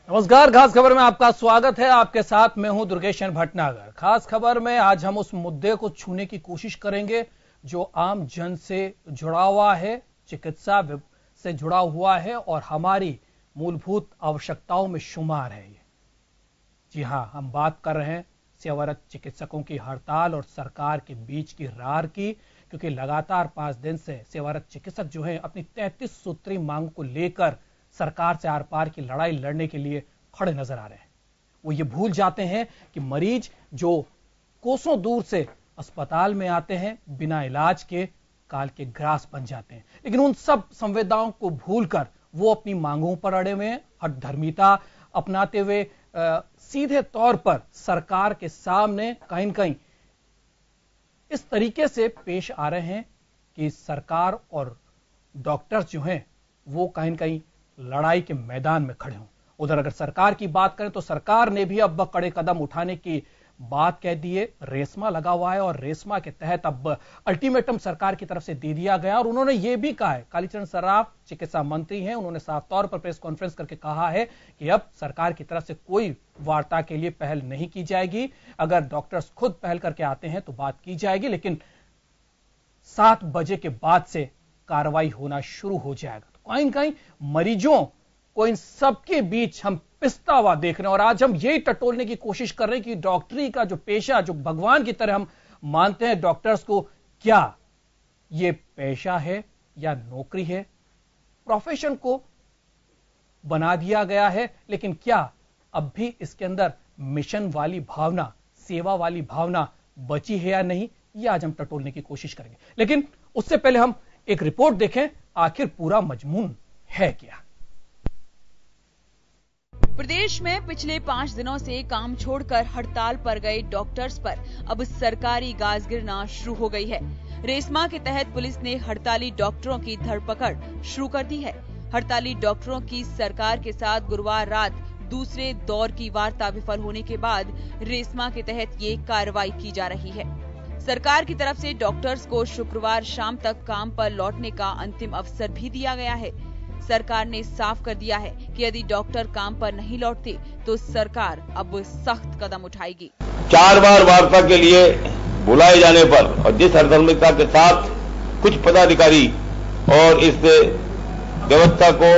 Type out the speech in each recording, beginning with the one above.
नमस्कार, खास खबर में आपका स्वागत है। आपके साथ मैं हूं दुर्गेशन भटनागर। खास खबर में आज हम उस मुद्दे को छूने की कोशिश करेंगे जो आम जन से जुड़ा हुआ है, चिकित्सा से जुड़ा हुआ है और हमारी मूलभूत आवश्यकताओं में शुमार है। जी हां, हम बात कर रहे हैं सेवारत चिकित्सकों की हड़ताल और सरकार के बीच की रार की, क्योंकि लगातार 5 दिन से सेवारत चिकित्सक जो हैं अपनी 33 सूत्री मांग को लेकर सरकार से आर पार की लड़ाई लड़ने के लिए खड़े नजर आ रहे हैं। वो ये भूल जाते हैं कि मरीज जो कोसों दूर से अस्पताल में आते हैं बिना इलाज के काल के ग्रास बन जाते हैं, लेकिन उन सब संवेदनाओं को भूलकर वो अपनी मांगों पर अड़े हुए हैं, हठधर्मिता अपनाते हुए सीधे तौर पर सरकार के सामने कहीं न कहीं इस तरीके से पेश आ रहे हैं कि सरकार और डॉक्टर्स जो हैं वो कहीं न कहीं लड़ाई के मैदान में खड़े हों। उधर अगर सरकार की बात करें तो सरकार ने भी अब कड़े कदम उठाने की बात कह दी है। रेशमा लगा हुआ है और रेशमा के तहत अब अल्टीमेटम सरकार की तरफ से दे दिया गया और उन्होंने ये भी कहा है, कालीचरण सराफ चिकित्सा मंत्री हैं, उन्होंने साफ तौर पर प्रेस कॉन्फ्रेंस करके कहा है कि अब सरकार की तरफ से कोई वार्ता के लिए पहल नहीं की जाएगी। अगर डॉक्टर्स खुद पहल करके आते हैं तो बात की जाएगी, लेकिन 7 बजे के बाद से कार्रवाई होना शुरू हो जाएगा। तो कहीं कहीं मरीजों को इन सबके बीच हम पिसता हुआ देख रहे हैं और आज हम यही टटोलने की कोशिश कर रहे हैं कि डॉक्टरी का जो पेशा, जो भगवान की तरह हम मानते हैं डॉक्टर्स को, क्या ये पेशा है या नौकरी है? प्रोफेशन को बना दिया गया है, लेकिन क्या अब भी इसके अंदर मिशन वाली भावना, सेवा वाली भावना बची है या नहीं, ये आज हम टटोलने की कोशिश करेंगे। लेकिन उससे पहले हम एक रिपोर्ट देखें, आखिर पूरा मजमून है क्या। प्रदेश में पिछले 5 दिनों से काम छोड़कर हड़ताल पर गए डॉक्टर्स पर अब सरकारी गाज गिरना शुरू हो गई है। रेशमा के तहत पुलिस ने हड़ताली डॉक्टरों की धरपकड़ शुरू कर दी है। हड़ताली डॉक्टरों की सरकार के साथ गुरुवार रात दूसरे दौर की वार्ता विफल होने के बाद रेशमा के तहत ये कार्रवाई की जा रही है। सरकार की तरफ से डॉक्टर्स को शुक्रवार शाम तक काम पर लौटने का अंतिम अवसर भी दिया गया है। सरकार ने साफ कर दिया है कि यदि डॉक्टर काम पर नहीं लौटते तो सरकार अब सख्त कदम उठाएगी। 4 बार वार्ता के लिए बुलाए जाने पर और जिस हठधर्मिता के साथ कुछ पदाधिकारी और इस व्यवस्था को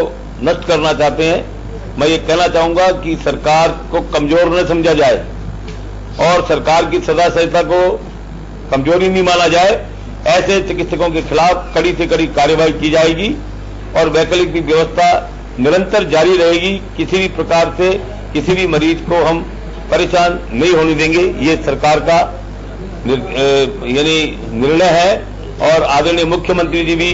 नष्ट करना चाहते हैं, मैं ये कहना चाहूंगा कि सरकार को कमजोर न समझा जाए और सरकार की सदा संहिता को कमजोरी नहीं माना जाए। ऐसे चिकित्सकों के खिलाफ कड़ी से कड़ी कार्रवाई की जाएगी और वैकल्पिक व्यवस्था निरंतर जारी रहेगी। किसी भी प्रकार से किसी भी मरीज को हम परेशान नहीं होने देंगे, ये सरकार का यानी निर्णय है और आदरणीय मुख्यमंत्री जी भी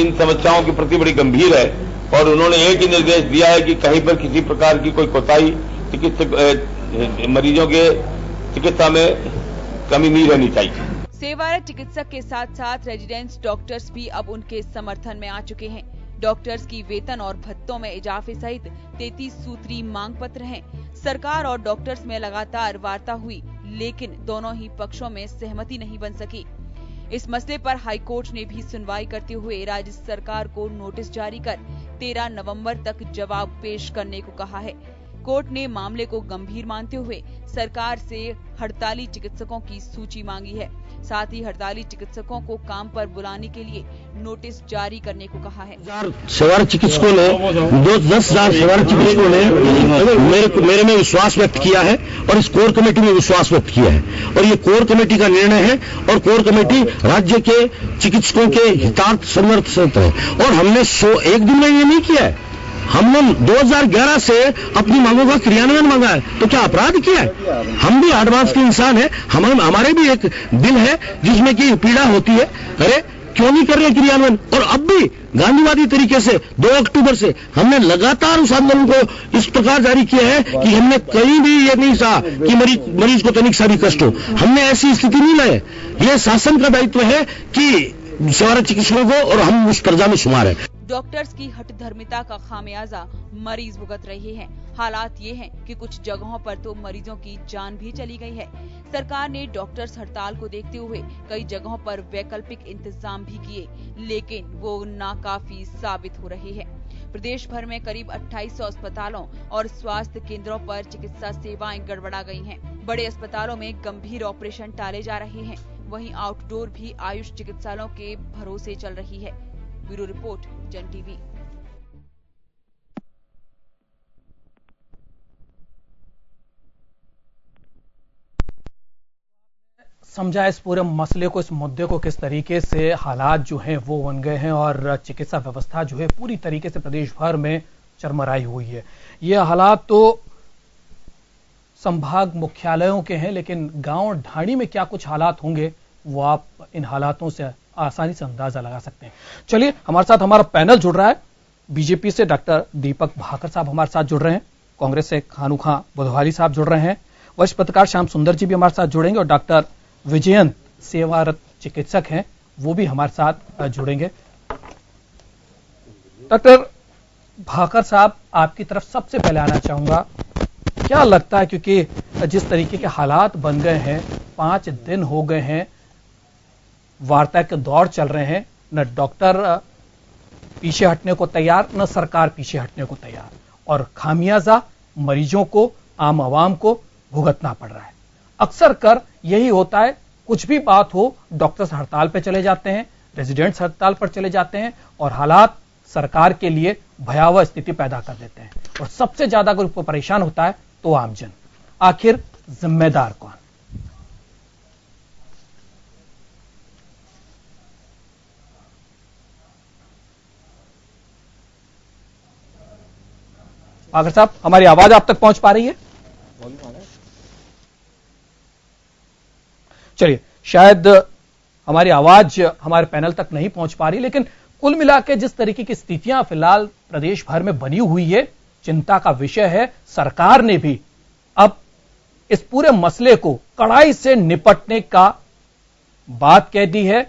इन समस्याओं के प्रति बड़ी गंभीर है और उन्होंने एक ही निर्देश दिया है कि कहीं पर किसी प्रकार की कोई कोताही चिकित्सक मरीजों के चिकित्सा में कमी नहीं रहनी चाहिए। सेवारत चिकित्सक के साथ साथ रेजिडेंस डॉक्टर्स भी अब उनके समर्थन में आ चुके हैं। डॉक्टर्स की वेतन और भत्तों में इजाफे सहित 33 सूत्री मांग पत्र हैं। सरकार और डॉक्टर्स में लगातार वार्ता हुई, लेकिन दोनों ही पक्षों में सहमति नहीं बन सकी। इस मसले पर हाईकोर्ट ने भी सुनवाई करते हुए राज्य सरकार को नोटिस जारी कर 13 नवंबर तक जवाब पेश करने को कहा है। कोर्ट ने मामले को गंभीर मानते हुए सरकार से हड़ताली चिकित्सकों की सूची मांगी है। साथ ही हड़ताली चिकित्सकों को काम पर बुलाने के लिए नोटिस जारी करने को कहा है। सेवारत चिकित्सकों ने 10,000 सेवारत चिकित्सकों ने मेरे में विश्वास व्यक्त किया है और इस कोर कमेटी में विश्वास व्यक्त किया है और ये कोर कमेटी का निर्णय है और कोर कमेटी राज्य के चिकित्सकों के हितार्थ समर्थित है और हमने 1 दिन में ये नहीं किया है। हमने 2011 से अपनी मांगों का क्रियान्वयन मांगा है, तो क्या अपराध किया है? हम भी एडवांस के इंसान हैं, हमारे भी एक दिल है जिसमें कि पीड़ा होती है। अरे क्यों नहीं कर रहे क्रियान्वयन? और अब भी गांधीवादी तरीके से 2 अक्टूबर से हमने लगातार उस आंदोलन को इस प्रकार जारी किया है कि हमने कहीं भी ये नहीं कहा कि मरीज को तनिक सा भी कष्ट हो। हमने ऐसी स्थिति नहीं लाए। ये शासन का दायित्व है कि सेवारत चिकित्सकों को, और हम उस कर्जा में शुमार है। डॉक्टर्स की हठधर्मिता का खामियाजा मरीज भुगत रहे हैं। हालात ये हैं कि कुछ जगहों पर तो मरीजों की जान भी चली गई है। सरकार ने डॉक्टर्स हड़ताल को देखते हुए कई जगहों पर वैकल्पिक इंतजाम भी किए, लेकिन वो नाकाफी साबित हो रहे हैं। प्रदेश भर में करीब 2800 अस्पतालों और स्वास्थ्य केंद्रों पर चिकित्सा सेवाएं गड़बड़ा गई हैं। बड़े अस्पतालों में गंभीर ऑपरेशन टाले जा रहे हैं, वहीं आउटडोर भी आयुष चिकित्सालयों के भरोसे चल रही है। ब्यूरो रिपोर्ट, जन टीवी। समझा इस पूरे मसले को, इस मुद्दे को, किस तरीके से हालात जो हैं वो बन गए हैं और चिकित्सा व्यवस्था जो है पूरी तरीके से प्रदेश भर में चरमराई हुई है। ये हालात तो संभाग मुख्यालयों के हैं, लेकिन गांव ढाणी में क्या कुछ हालात होंगे वो आप इन हालातों से आसानी से अंदाजा लगा सकते हैं। चलिए, हमारे साथ हमारा पैनल जुड़ रहा है। बीजेपी से डॉक्टर दीपक भाकर साहब हमारे साथ जुड़ रहे हैं, कांग्रेस से खानू खां बुधवाली साहब जुड़ रहे हैं, वरिष्ठ पत्रकार श्याम सुंदर जी भी हमारे साथ जुड़ेंगे और डॉक्टर विजयंत सेवारत चिकित्सक हैं, वो भी हमारे साथ जुड़ेंगे। डॉक्टर भाकर साहब, आपकी तरफ सबसे पहले आना चाहूंगा, क्या लगता है, क्योंकि जिस तरीके के हालात बन गए हैं, 5 दिन हो गए हैं, वार्ता के दौर चल रहे हैं, न डॉक्टर पीछे हटने को तैयार, न सरकार पीछे हटने को तैयार, और खामियाजा मरीजों को, आम आवाम को भुगतना पड़ रहा है। अक्सर कर यही होता है, कुछ भी बात हो डॉक्टर्स हड़ताल पर चले जाते हैं, रेजिडेंट्स हड़ताल पर चले जाते हैं और हालात सरकार के लिए भयावह स्थिति पैदा कर देते हैं, और सबसे ज्यादा अगर उसको परेशान होता है तो आमजन। आखिर जिम्मेदार कौन? भाकर साहब, हमारी आवाज आप तक पहुंच पा रही है? चलिए, शायद हमारी आवाज हमारे पैनल तक नहीं पहुंच पा रही, लेकिन कुल मिलाकर जिस तरीके की स्थितियां फिलहाल प्रदेश भर में बनी हुई है, चिंता का विषय है। सरकार ने भी अब इस पूरे मसले को कड़ाई से निपटने का बात कह दी है।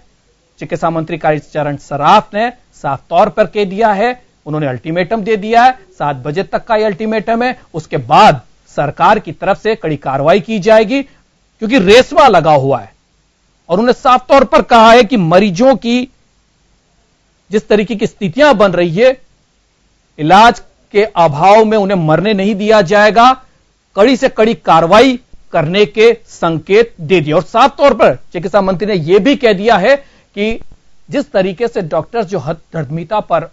चिकित्सा मंत्री कालीचरण सराफ ने साफ तौर पर कह दिया है, उन्होंने अल्टीमेटम दे दिया है, 7 बजे तक का यह अल्टीमेटम है, उसके बाद सरकार की तरफ से कड़ी कार्रवाई की जाएगी, क्योंकि रेसवा लगा हुआ है। और उन्होंने साफ तौर पर कहा है कि मरीजों की जिस तरीके की स्थितियां बन रही है, इलाज के अभाव में उन्हें मरने नहीं दिया जाएगा, कड़ी से कड़ी कार्रवाई करने के संकेत दे दिए। और साफ तौर पर चिकित्सा मंत्री ने यह भी कह दिया है कि जिस तरीके से डॉक्टर्स जो हठधर्मिता पर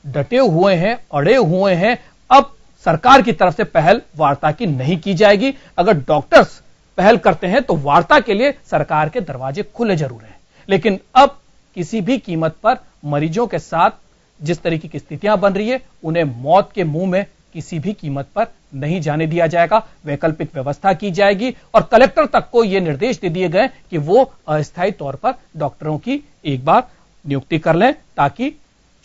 डटे हुए हैं, अड़े हुए हैं, अब सरकार की तरफ से पहल वार्ता की नहीं की जाएगी। अगर डॉक्टर्स पहल करते हैं तो वार्ता के लिए सरकार के दरवाजे खुले जरूर हैं, लेकिन अब किसी भी कीमत पर मरीजों के साथ जिस तरीके की स्थितियां बन रही है, उन्हें मौत के मुंह में किसी भी कीमत पर नहीं जाने दिया जाएगा। वैकल्पिक व्यवस्था की जाएगी और कलेक्टर तक को यह निर्देश दे दिए गए कि वो अस्थायी तौर पर डॉक्टरों की एक बार नियुक्ति कर लें, ताकि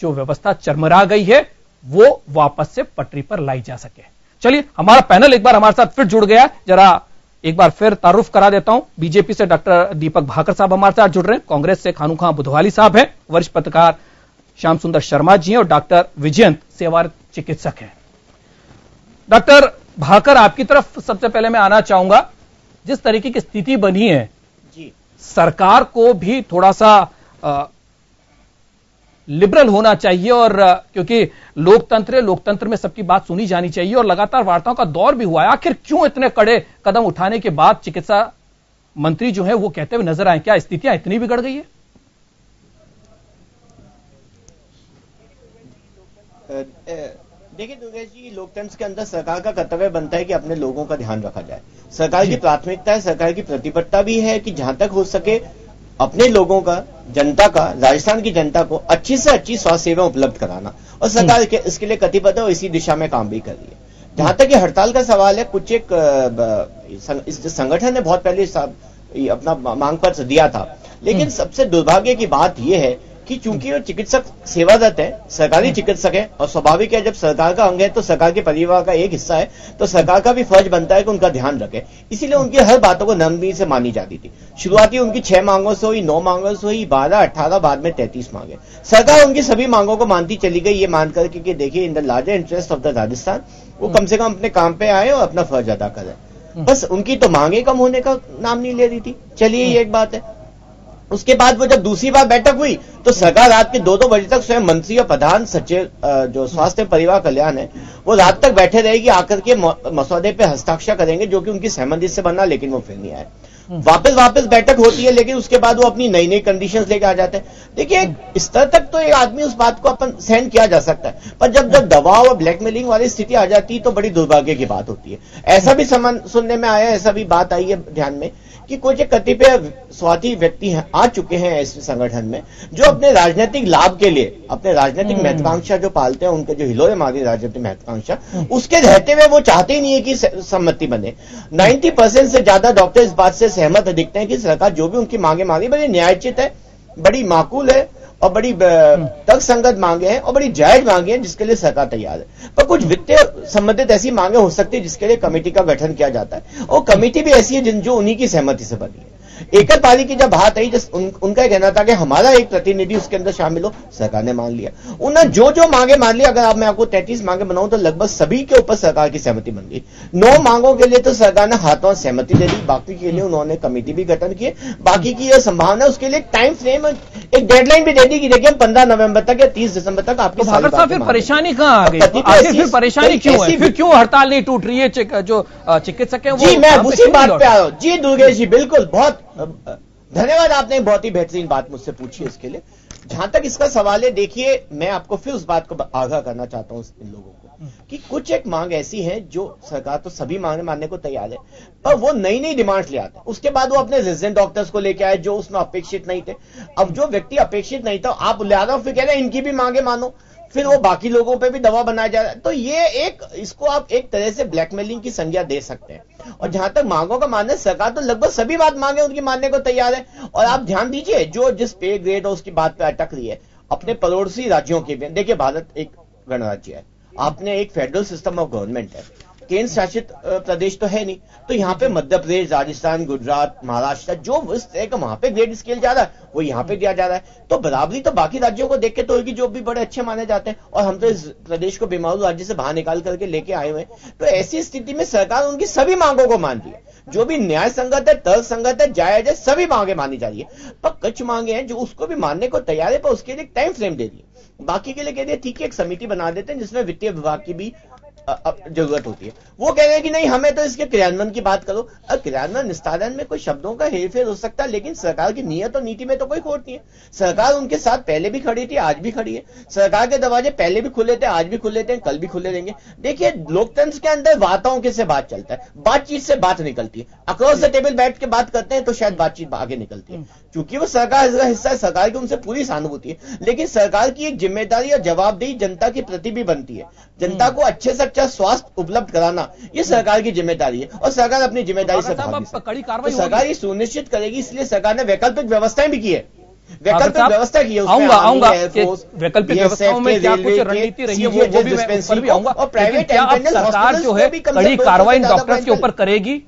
जो व्यवस्था चरमरा गई है वो वापस से पटरी पर लाई जा सके। चलिए, हमारा पैनल एक बार हमारे साथ फिर जुड़ गया। जरा एक बार फिर तारुफ करा देता हूं। बीजेपी से डॉक्टर दीपक भाकर साहब हमारे साथ जुड़ रहे हैं, कांग्रेस से खानू खां बुधवाली साहब हैं, वरिष्ठ पत्रकार श्याम सुंदर शर्मा जी हैं और डॉक्टर विजयंत सेवारत चिकित्सक हैं। डॉक्टर भाकर, आपकी तरफ सबसे पहले मैं आना चाहूंगा। जिस तरीके की स्थिति बनी है जी, सरकार को भी थोड़ा सा लिबरल होना चाहिए, और क्योंकि लोकतंत्र में सबकी बात सुनी जानी चाहिए, और लगातार वार्ताओं का दौर भी हुआ है। आखिर क्यों इतने कड़े कदम उठाने के बाद चिकित्सा मंत्री जो है वो कहते हुए नजर आए? क्या स्थितियां इतनी बिगड़ गई है? देखिए दुर्गेश जी, लोकतंत्र के अंदर सरकार का कर्तव्य बनता है कि अपने लोगों का ध्यान रखा जाए। सरकार की प्राथमिकता है, सरकार की प्रतिबद्धता भी है कि जहां तक हो सके अपने लोगों का, जनता का, राजस्थान की जनता को अच्छी से अच्छी स्वास्थ्य सेवा उपलब्ध कराना, और सरकार इसके लिए कटिबद्ध है और इसी दिशा में काम भी कर रही है। जहां तक ये हड़ताल का सवाल है, कुछ एक संगठन ने बहुत पहले अपना मांग पत्र दिया था, लेकिन सबसे दुर्भाग्य की बात यह है कि चूंकि वो चिकित्सक सेवारत है, सरकारी चिकित्सक है, और स्वाभाविक है जब सरकार का अंग है तो सरकार के परिवार का एक हिस्सा है, तो सरकार का भी फर्ज बनता है कि उनका ध्यान रखे। इसीलिए उनकी हर बातों को नरमी से मानी जाती थी। शुरुआती उनकी 6 मांगों से हुई, 9 मांगों से हुई, 12, 18, बाद में 33 मांगे। सरकार उनकी सभी मांगों को मानती चली गई, ये मान करके कि देखिए in the larger interest of the Rajasthan, वो कम से कम अपने काम पे आए और अपना फर्ज अदा करें। बस उनकी तो मांगे कम होने का नाम नहीं ले रही थी। चलिए, ये एक बात है। उसके बाद वो जब दूसरी बार बैठक हुई तो सरकार रात के 2-2 बजे तक स्वयं मंत्री और प्रधान सचिव जो स्वास्थ्य परिवार कल्याण है वो रात तक बैठे रहेगी, आकर के मसौदे पे हस्ताक्षर करेंगे जो कि उनकी सहमति से बना, लेकिन वो फिर नहीं आए। वापस बैठक होती है, लेकिन उसके बाद वो अपनी नई कंडीशंस लेके आ जाते हैं। देखिए इस तरह तक तो एक आदमी उस बात को अपन सहन किया जा सकता है, पर जब दबाव और ब्लैकमेलिंग वाली स्थिति आ जाती है तो बड़ी दुर्भाग्य की बात होती है। ऐसा भी सुनने में आया, ऐसा भी बात आई है ध्यान में कि कुछ कतिपय स्वार्थी व्यक्ति आ चुके हैं इस संगठन में जो अपने राजनीतिक लाभ के लिए, अपने राजनीतिक महत्वाकांक्षा जो पालते हैं, उनके जो हिलोरे मारी राजनीतिक महत्वाकांक्षा, उसके रहते हुए वो चाहते ही नहीं है कि सम्मति बने। 90% से ज्यादा डॉक्टर इस बात से सहमत दिखते हैं कि सरकार जो भी उनकी मांगे मांगी बड़ी न्यायोचित है, बड़ी माकूल है और बड़ी तर्कसंगत मांगे हैं और बड़ी जायज मांगे हैं जिसके लिए सरकार तैयार है। पर कुछ वित्तीय संबंधित ऐसी मांगे हो सकती है जिसके लिए कमेटी का गठन किया जाता है, और कमेटी भी ऐसी है जो उन्हीं की सहमति से बनी है। एकल पाली की जब बात आई, उनका कहना था कि हमारा एक प्रतिनिधि उसके अंदर शामिल हो, सरकार ने मान लिया। उन्होंने जो मांगे मान लिया। अगर मैं आपको 33 मांगे बनाऊं तो लगभग सभी के ऊपर सरकार की सहमति बन गई। 9 मांगों के लिए तो सरकार ने हाथों सहमति दे दी, बाकी के लिए उन्होंने कमेटी भी गठन की। बाकी की यह संभावना, उसके लिए टाइम फ्रेम, एक डेडलाइन भी दे दी कि देखिए 15 नवंबर तक या 30 दिसंबर तक आपकी सारी बातें। फिर परेशानी कहां आ गई? फिर परेशानी क्यों है? फिर क्यों हड़ताल नहीं टूट रही है? जो चिकित्सक है जी, मैं उसी बात पे आ रहा हूं। जी दुर्गेश जी, बिल्कुल, बहुत धन्यवाद, आपने बहुत ही बेहतरीन बात मुझसे पूछी इसके लिए। जहां तक इसका सवाल है, देखिए मैं आपको फिर उस बात को आगाह करना चाहता हूं इन लोगों को कि कुछ एक मांग ऐसी है जो सरकार तो सभी मांगे मानने को तैयार है, पर वो नई डिमांड्स ले आते हैं। उसके बाद वो अपने रेजिडेंट डॉक्टर्स को लेके आए जो उसमें अपेक्षित नहीं थे। अब जो व्यक्ति अपेक्षित नहीं था आप ले आ रहा हो, फिर कह रहे हैं इनकी भी मांगे मानो, फिर वो बाकी लोगों पे भी दबाव बनाया जा रहा है। तो ये इसको आप एक तरह से ब्लैकमेलिंग की संज्ञा दे सकते हैं। और जहां तक मांगों का मानना है, सरकार तो लगभग सभी बात मांगे उनकी मानने को तैयार है। और आप ध्यान दीजिए, जो जिस पे ग्रेड हो उसकी बात पे अटक रही है, अपने पड़ोसी राज्यों के भी। देखिए भारत एक गणराज्य है, आपने एक फेडरल सिस्टम ऑफ गवर्नमेंट है, केंद्र शासित प्रदेश तो है नहीं। तो यहाँ पे मध्य प्रदेश, राजस्थान, गुजरात, महाराष्ट्र, जो इस तरह का वहां पे ग्रेड स्केल जा रहा है वो यहाँ पे दिया जा रहा है। तो बराबरी तो बाकी राज्यों को देख के तो होगी जो भी बड़े अच्छे माने जाते हैं। और हम तो इस प्रदेश को बेमालूम राज्य से बाहर निकाल करके लेके आए हुए हैं। तो ऐसी स्थिति में सरकार उनकी सभी मांगों को मान रही है, जो भी न्याय संगत है, तर्क संगत है, जायज है, सभी मांगे मानी जा रही है। पर कुछ मांगे हैं जो उसको भी मानने को तैयार है, पर उसके लिए टाइम फ्रेम दे दी। बाकी के लिए कह दिया ठीक है, एक समिति बना देते हैं जिसमें वित्तीय विभाग की भी जरूरत होती है। वो कह रहे हैं कि नहीं, हमें तो इसके क्रियान्वयन की बात करो। अब क्रियान्वयन निस्तारण में कोई शब्दों का हेरफेर हो सकता है, लेकिन सरकार की नीयत और नीति में तो कोई खोट नहीं है। सरकार उनके साथ पहले भी खड़ी थी, आज भी खड़ी है। सरकार के दरवाजे पहले भी खुले थे, आज भी खुले थे, कल भी खुले रहेंगे। देखिए लोकतंत्र के अंदर वार्ताओं के से बात चलता है, बातचीत से बात निकलती है। अक्रॉस द टेबल बैठ के बात करते हैं तो शायद बातचीत आगे निकलती है, क्योंकि वो सरकार का हिस्सा है, सरकार की उनसे पूरी सहानुभूति है। लेकिन सरकार की एक जिम्मेदारी और जवाबदेही जनता के प्रति भी बनती है। जनता को अच्छे से अच्छा स्वास्थ्य उपलब्ध कराना ये सरकार की जिम्मेदारी है, और सरकार अपनी जिम्मेदारी से कड़ी कार्रवाई तो सरकार ये सुनिश्चित करेगी। इसलिए सरकार ने वैकल्पिक व्यवस्थाएं भी की है, वैकल्पिक व्यवस्था की है। आऊंगा वैकल्पिक व्यवस्थाओं में क्या कुछ रणनीति रही है वो भी मैं उस पर भी आऊंगा। और प्राइवेट सरकार जो है कड़ी कार्रवाई डॉक्टर्स के ऊपर करेगी।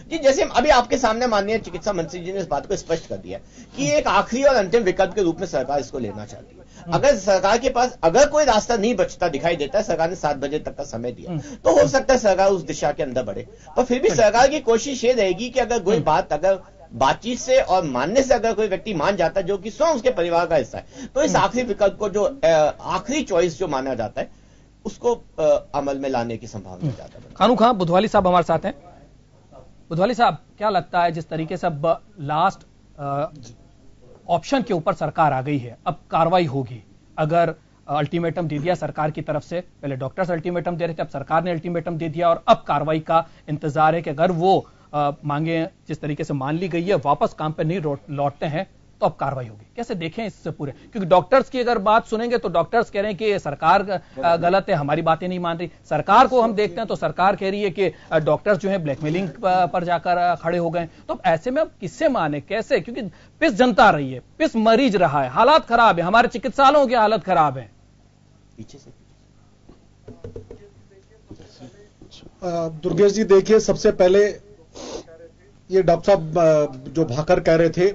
जी, जैसे अभी आपके सामने माननीय चिकित्सा मंत्री जी ने इस बात को स्पष्ट कर दिया कि एक आखिरी और अंतिम विकल्प के रूप में सरकार इसको लेना चाहती है। अगर सरकार के पास अगर कोई रास्ता नहीं बचता दिखाई देता है, सरकार ने 7 बजे तक का समय दिया, तो हो सकता है सरकार उस दिशा के अंदर बढ़े। पर फिर भी सरकार की कोशिश ये रहेगी कि अगर कोई बात अगर बातचीत से और मानने से अगर कोई व्यक्ति मान जाता है जो कि स्वयं उसके परिवार का हिस्सा है, तो इस आखिरी विकल्प को जो आखिरी चॉइस जो माना जाता है उसको अमल में लाने की संभावना ज्यादा है। कानू खां बुधवाली साहब हमारे साथ हैं। बुधवाली साहब, क्या लगता है जिस तरीके से अब लास्ट ऑप्शन के ऊपर सरकार आ गई है, अब कार्रवाई होगी? अगर अल्टीमेटम दे दिया सरकार की तरफ से, पहले डॉक्टर्स अल्टीमेटम दे रहे थे, अब सरकार ने अल्टीमेटम दे दिया और अब कार्रवाई का इंतजार है कि अगर वो मांगे जिस तरीके से मान ली गई है, वापस काम पर नहीं लौटते हैं, तो अब कार्रवाई होगी। कैसे देखें इससे पूरे? क्योंकि डॉक्टर्स की अगर बात सुनेंगे तो डॉक्टर्स कह रहे हैं कि सरकार गलत है, हमारी बातें नहीं मान रही। सरकार को हम देखते हैं तो सरकार कह रही है कि डॉक्टर्स जो है ब्लैकमेलिंग पर जाकर खड़े हो गए। तो ऐसे में अब किससे माने, कैसे? क्योंकि पिस जनता रही है, पिस मरीज रहा है, हालात खराब है, हमारे चिकित्सालयों की हालत खराब है। दुर्गेश जी, देखिए, सबसे पहले ये डॉक्टर साहब जो भाकर कह रहे थे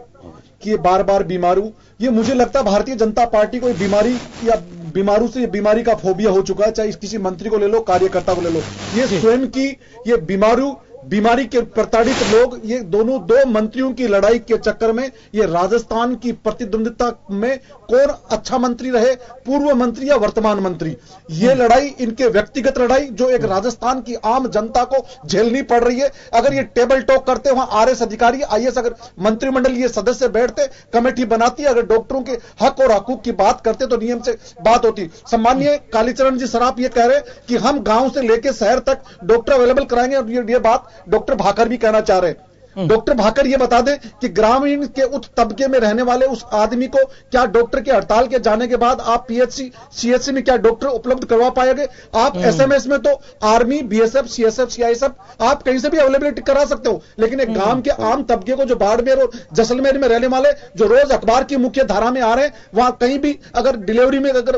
कि ये बार बार बीमारू, ये मुझे लगता है भारतीय जनता पार्टी को बीमारी या बीमारू से बीमारी का फोबिया हो चुका है। चाहे किसी मंत्री को ले लो, कार्यकर्ता को ले लो, ये स्वयं की ये बीमारू बीमारी के प्रताड़ित लोग, ये दोनों दो मंत्रियों की लड़ाई के चक्कर में, ये राजस्थान की प्रतिद्वंदिता में कौन अच्छा मंत्री रहे, पूर्व मंत्री या वर्तमान मंत्री, ये लड़ाई, इनके व्यक्तिगत लड़ाई जो एक राजस्थान की आम जनता को झेलनी पड़ रही है। अगर ये टेबल टॉक करते, वहां आरएस अधिकारी, आईएएस, अगर मंत्रिमंडल ये सदस्य बैठते, कमेटी बनाती, अगर डॉक्टरों के हक और हकूक की बात करते तो नियम से बात होती। सम्मानीय कालीचरण जी सराफ ये कह रहे कि हम गांव से लेकर शहर तक डॉक्टर अवेलेबल कराएंगे, और ये बात डॉक्टर भाकर भी कहना चाह रहे हैं। डॉक्टर भाकर ये बता दें कि ग्रामीण के उच्च तबके में रहने वाले उस आदमी को क्या डॉक्टर के हड़ताल के जाने के बाद आप पीएचसी सीएचसी में क्या डॉक्टर उपलब्ध करवा पाएंगे? आप एसएमएस में तो आर्मी, बीएसएफ, सीएसएफ, सीआईएसएफ आप कहीं से भी अवेलेबिलिटी करा सकते हो, लेकिन एक गांव के आम तबके को जो बाड़मेर और जैसलमेर में रहने वाले जो रोज अखबार की मुख्य धारा में आ रहे हैं, वहां कहीं भी अगर डिलीवरी में अगर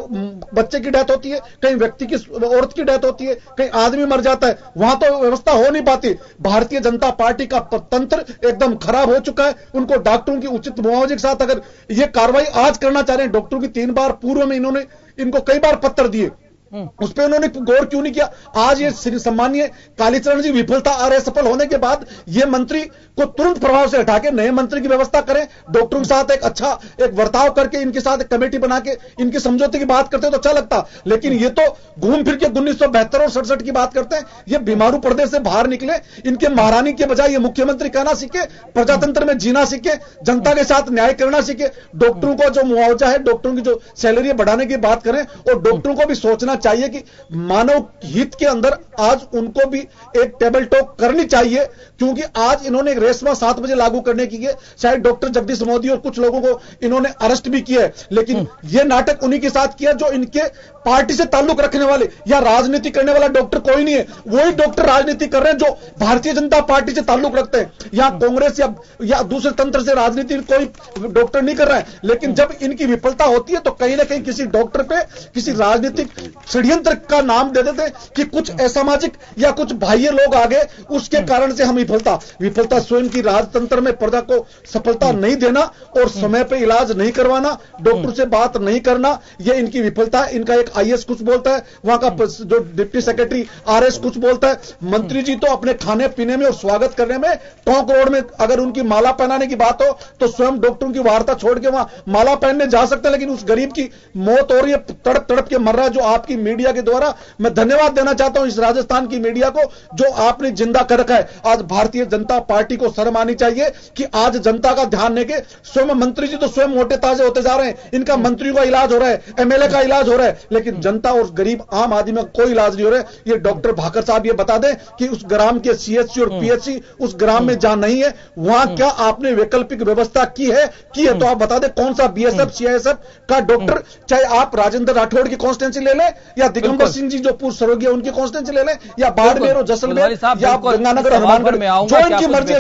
बच्चे की डेथ होती है, कहीं व्यक्ति की, औरत की डेथ होती है, कहीं आदमी मर जाता है, वहां तो व्यवस्था हो नहीं पाती। भारतीय जनता पार्टी का एकदम खराब हो चुका है। उनको डॉक्टरों की उचित मुआवजे के साथ अगर ये कार्रवाई आज करना चाह रहे हैं, डॉक्टरों की 3 बार पूर्व में इन्होंने इनको कई बार पत्र दिए, उस पर उन्होंने गौर क्यों नहीं किया? आज ये सम्मानीय कालीचरण जी विफलता आ रहे, सफल होने के बाद ये मंत्री को तुरंत प्रभाव से हटा के नए मंत्री की व्यवस्था करें, डॉक्टरों के साथ एक अच्छा एक वर्ताव करके, इनके साथ एक कमेटी बना के इनके समझौते की बात करते तो अच्छा लगता। लेकिन ये तो घूम फिर के 1972 और 67 की बात करते हैं। ये बीमारू पर्दे से बाहर निकले, इनके महारानी के बजाय ये मुख्यमंत्री कहना सीखे, प्रजातंत्र में जीना सीखे, जनता के साथ न्याय करना सीखे, डॉक्टरों को जो मुआवजा है, डॉक्टरों की जो सैलरी बढ़ाने की बात करें, और डॉक्टरों को भी सोचना चाहिए कि मानव हित के अंदर आज उनको भी एक टेबल टॉक करनी चाहिए, क्योंकि आज इन्होंने एक रेशमा 7 बजे लागू करने की है, शायद डॉक्टर जगदीश मोदी और कुछ लोगों को इन्होंने अरेस्ट भी किया है, लेकिन यह नाटक उन्हीं के साथ किया जो इनके पार्टी से ताल्लुक रखने वाले या राजनीति करने वाला डॉक्टर कोई नहीं है। वही डॉक्टर राजनीति कर रहे हैं जो भारतीय जनता पार्टी से ताल्लुक रखते हैं, या कांग्रेस या दूसरे तंत्र से राजनीति कोई डॉक्टर नहीं कर रहा है। लेकिन जब इनकी विफलता होती है तो कहीं ना कहीं किसी डॉक्टर पे किसी राजनीतिक षड्यंत्र का नाम दे देते कि कुछ असामाजिक या कुछ बाह्य लोग आ गए, उसके कारण से हम विफलता स्वयं की राजतंत्र में प्रजा को सफलता नहीं देना और समय पे इलाज नहीं करवाना, डॉक्टर से बात नहीं करना, यह इनकी विफलता है। इनका एक आईएएस कुछ बोलता है, वहां का जो डिप्टी सेक्रेटरी आरएस कुछ बोलता है, मंत्री जी तो अपने खाने पीने में और स्वागत करने में टोंक रोड में अगर उनकी माला पहनाने की बात हो तो स्वयं डॉक्टरों की वार्ता छोड़ के वहां माला पहनने जा सकते हैं, लेकिन उस गरीब की मौत हो रही है, तड़प तड़प के मर रहा है, जो आपकी मीडिया के द्वारा मैं धन्यवाद देना चाहता हूं इस राजस्थान की मीडिया को जो आपने जिंदा कर रखा है। आज भारतीय जनता पार्टी को शर्म आनी चाहिए कि आज जनता का ध्यान लेके स्वयं मंत्री जी तो स्वयं मोटे ताजे होते जा रहे हैं, इनका मंत्रियों का इलाज हो रहा है, एमएलए का इलाज हो रहा है, लेकिन जनता और गरीब आम आदमी में कोई इलाज नहीं हो रहा है। ये डॉक्टर भाकर साहब ये बता दें कि उस ग्राम के सीएचसी और पीएचसी उस ग्राम में जहां नहीं है वहां क्या आपने वैकल्पिक व्यवस्था की है तो आप बता दें कौन सा बीएसएफ सीआईएसएफ का डॉक्टर, चाहे आप राजेंद्र राठौड़ की कॉन्स्टिट्यूंसी ले लें या दिगंबर सिंह जी जो पूर्व सर्वज्ञ उनकी कॉन्स्टिट्यूंसी ले लें या बाड़मेर और जैसलमेर या गंगानगर हनुमानगढ़ जो इनकी मर्जी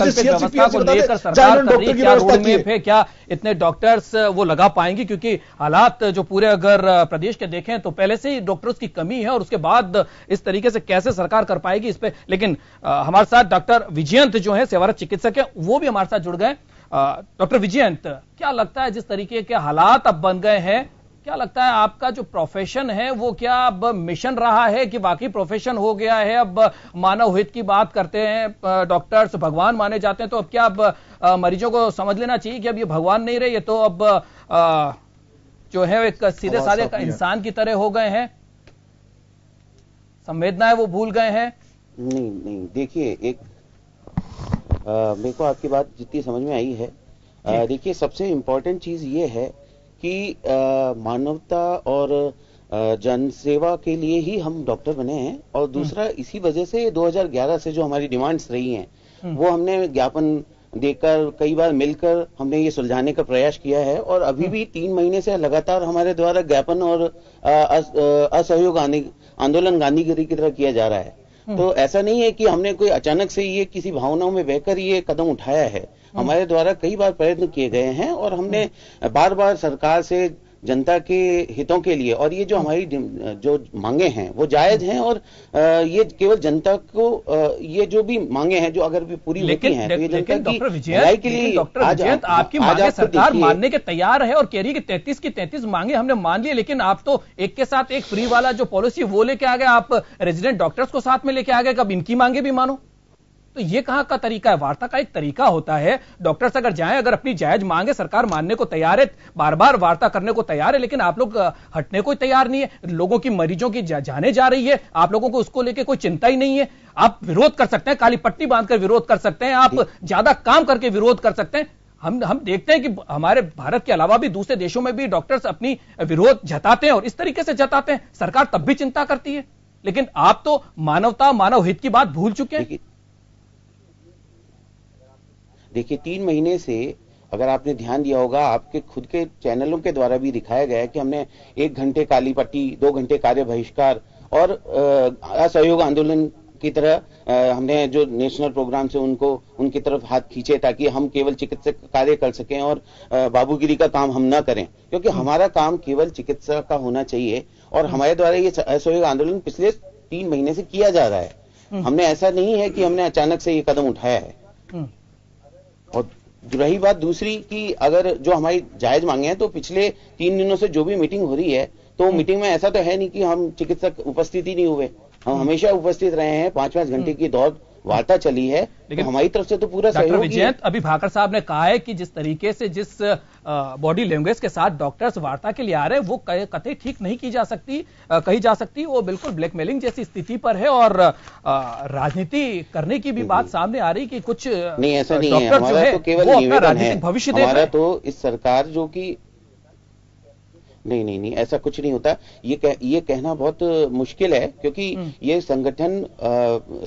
है, क्या इतने डॉक्टर्स वो लगा पाएंगे? क्योंकि हालात जो पूरे अगर प्रदेश के देखें तो पहले से ही डॉक्टर्स की कमी है और उसके बाद इस तरीके से कैसे सरकार कर पाएगी इस पे। लेकिन हमारे साथ डॉक्टर विजयंत जो है सेवारत चिकित्सक है वो भी हमारे साथ जुड़ गए। डॉक्टर विजयंत, क्या लगता है जिस तरीके के हालात अब बन गए हैं, क्या लगता है आपका जो प्रोफेशन है वो क्या अब मिशन रहा है कि बाकी प्रोफेशन हो गया है? अब मानव हित की बात करते हैं, डॉक्टर्स भगवान माने जाते हैं, तो अब क्या अब मरीजों को समझ लेना चाहिए कि अब ये भगवान नहीं रहे, ये तो अब जो है एक सीधे साधे इंसान की तरह हो गए हैं, संवेदनाएं वो भूल गए हैं? नहीं, देखिए एक मेरे को आपकी बात जितनी समझ में आई है, देखिए सबसे इंपॉर्टेंट चीज ये है कि मानवता और जनसेवा के लिए ही हम डॉक्टर बने हैं, और दूसरा इसी वजह से 2011 से जो हमारी डिमांड्स रही हैं वो हमने ज्ञापन देकर कई बार मिलकर हमने ये सुलझाने का प्रयास किया है, और अभी भी 3 महीने से लगातार हमारे द्वारा ज्ञापन और असहयोग आंदोलन गांधीगिरी की तरह किया जा रहा है। तो ऐसा नहीं है कि हमने कोई अचानक से ये किसी भावनाओं में बहकर ये कदम उठाया है, हमारे द्वारा कई बार प्रयत्न किए गए हैं और हमने बार बार सरकार से जनता के हितों के लिए, और ये जो हमारी जो मांगे हैं वो जायज हैं, और ये केवल जनता को ये जो भी मांगे हैं जो अगर भी पूरी होती हैं तो ये जनता की भलाई के लिए। डॉक्टर विजयंत, आपकी मांगे सरकार मानने के तैयार है और कह रही है कि 33 की 33 मांगे हमने मान ली, लेकिन आप तो एक के साथ एक फ्री वाला जो पॉलिसी वो लेके आ गए, आप रेजिडेंट डॉक्टर्स को साथ में लेके आ गए, कब इनकी मांगे भी मानो? तो ये कहां का तरीका है? वार्ता का एक तरीका होता है, डॉक्टर्स अगर जाएं, अगर अपनी जायज मांगे, सरकार मानने को तैयार है, बार बार वार्ता करने को तैयार है, लेकिन आप लोग हटने को तैयार नहीं है। लोगों की, मरीजों की जाने जा रही है, आप लोगों को उसको लेकर कोई चिंता ही नहीं है। आप विरोध कर सकते हैं, काली पट्टी बांधकर विरोध कर सकते हैं, आप ज्यादा काम करके विरोध कर सकते हैं। हम देखते हैं कि हमारे भारत के अलावा भी दूसरे देशों में भी डॉक्टर्स अपनी विरोध जताते हैं और इस तरीके से जताते हैं, सरकार तब भी चिंता करती है। लेकिन आप तो मानवता, मानव हित की बात भूल चुके हैं। देखिए 3 महीने से अगर आपने ध्यान दिया होगा, आपके खुद के चैनलों के द्वारा भी दिखाया गया है कि हमने 1 घंटे काली पट्टी, 2 घंटे कार्य बहिष्कार और असहयोग आंदोलन की तरह हमने जो नेशनल प्रोग्राम से उनकी तरफ हाथ खींचे ताकि हम केवल चिकित्सक कार्य कर सकें और बाबूगिरी का काम हम ना करें, क्योंकि हमारा काम केवल चिकित्सा का होना चाहिए। और हमारे द्वारा ये असहयोग आंदोलन पिछले 3 महीने से किया जा रहा है। हमने ऐसा नहीं है कि हमने अचानक से ये कदम उठाया है। और रही बात दूसरी कि अगर जो हमारी जायज मांगे हैं, तो पिछले 3 दिनों से जो भी मीटिंग हो रही है, तो मीटिंग में ऐसा तो है नहीं कि हम चिकित्सक उपस्थित ही नहीं हुए, हम हमेशा उपस्थित रहे हैं। 5-5 घंटे की दौड़ वार्ता चली है, लेकिन तो हमारी तरफ से तो पूरा सहयोग। डॉक्टर विजयंत, अभी भाकर साहब ने कहा है कि जिस तरीके से, जिस बॉडी लैंग्वेज के साथ डॉक्टर्स वार्ता के लिए आ रहे हैं, वो कतई ठीक नहीं की जा सकती, कही जा सकती। वो बिल्कुल ब्लैकमेलिंग जैसी स्थिति पर है और राजनीति करने की भी बात सामने आ रही कि कुछ नहीं, ऐसा नहीं है। हमारा तो केवल निवेदन है, हमारा तो इस सरकार जो कि नहीं, ऐसा कुछ नहीं होता। ये कहना बहुत मुश्किल है, क्योंकि ये संगठन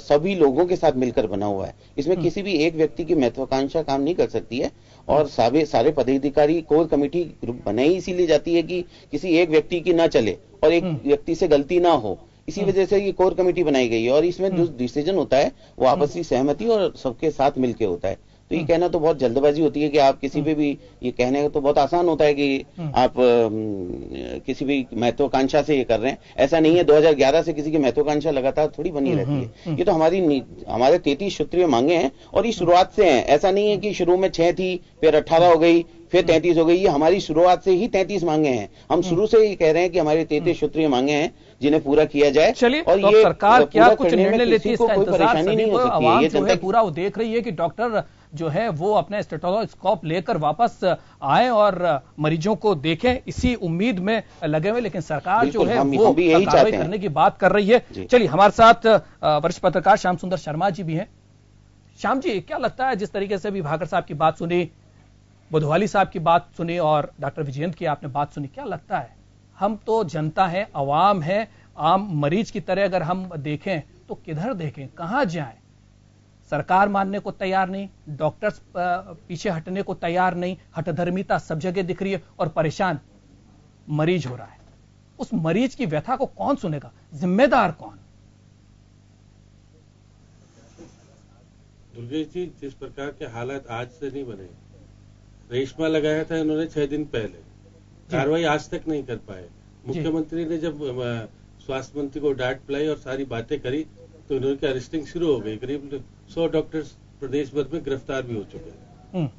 सभी लोगों के साथ मिलकर बना हुआ है। इसमें किसी भी एक व्यक्ति की महत्वाकांक्षा काम नहीं कर सकती है। और सारे पदाधिकारी, कोर कमेटी ग्रुप बनाई इसीलिए जाती है कि किसी एक व्यक्ति की ना चले और एक व्यक्ति से गलती ना हो। इसी वजह से ये कोर कमेटी बनाई गई है और इसमें जो डिसीजन होता है वो आपसी सहमति और सबके साथ मिलकर होता है। तो ये कहना तो बहुत जल्दबाजी होती है कि आप किसी पे भी ये कहने का तो बहुत आसान होता है कि आप किसी भी महत्वाकांक्षा से ये कर रहे हैं। ऐसा नहीं है, 2011 से किसी की महत्वाकांक्षा लगातार थोड़ी बनी रहती है। ये तो हमारे 33 सूत्रीय मांगे हैं और ये शुरुआत से हैं। ऐसा नहीं है कि शुरू में 6 थी, फिर 18 हो गई, फिर 33 हो गई। ये हमारी शुरुआत से ही 33 मांगे हैं। हम शुरू से ही कह रहे हैं कि हमारे 33 सूत्रीय मांगे हैं जिन्हें पूरा किया जाए। चलिए, और तो ये सरकार क्या कुछ निर्णय लेती है, इसका इंतजार नहीं हो सकती है। ये जनता पूरा वो देख रही है कि डॉक्टर जो है वो अपने स्टेथोस्कोप लेकर वापस आए और मरीजों को देखें, इसी उम्मीद में लगे हुए। लेकिन सरकार जो है वो कार्रवाई करने की बात कर रही है। चलिए, हमारे साथ वरिष्ठ पत्रकार श्याम सुंदर शर्मा जी भी हैं। श्याम जी, क्या लगता है, जिस तरीके से भी भाकर साहब की बात सुनी, बुधवाली साहब की बात सुनी और डॉक्टर विजयंत की आपने बात सुनी, क्या लगता है? हम तो जनता है, अवाम है, आम मरीज की तरह अगर हम देखें तो किधर देखें, कहां जाएं? सरकार मानने को तैयार नहीं, डॉक्टर्स पीछे हटने को तैयार नहीं, हठधर्मिता सब जगह दिख रही है और परेशान मरीज हो रहा है। उस मरीज की व्यथा को कौन सुनेगा? जिम्मेदार कौन? दुर्गेश जी, जिस प्रकार के हालात आज से नहीं बने, रेशमा लगाया था इन्होंने 6 दिन पहले, कार्रवाई आज तक नहीं कर पाए। मुख्यमंत्री ने जब स्वास्थ्य मंत्री को डांट पिलाई और सारी बातें करी तो इन्होंने अरेस्टिंग शुरू हो गई। करीब 100 डॉक्टर्स प्रदेश भर में गिरफ्तार भी हो चुके हैं,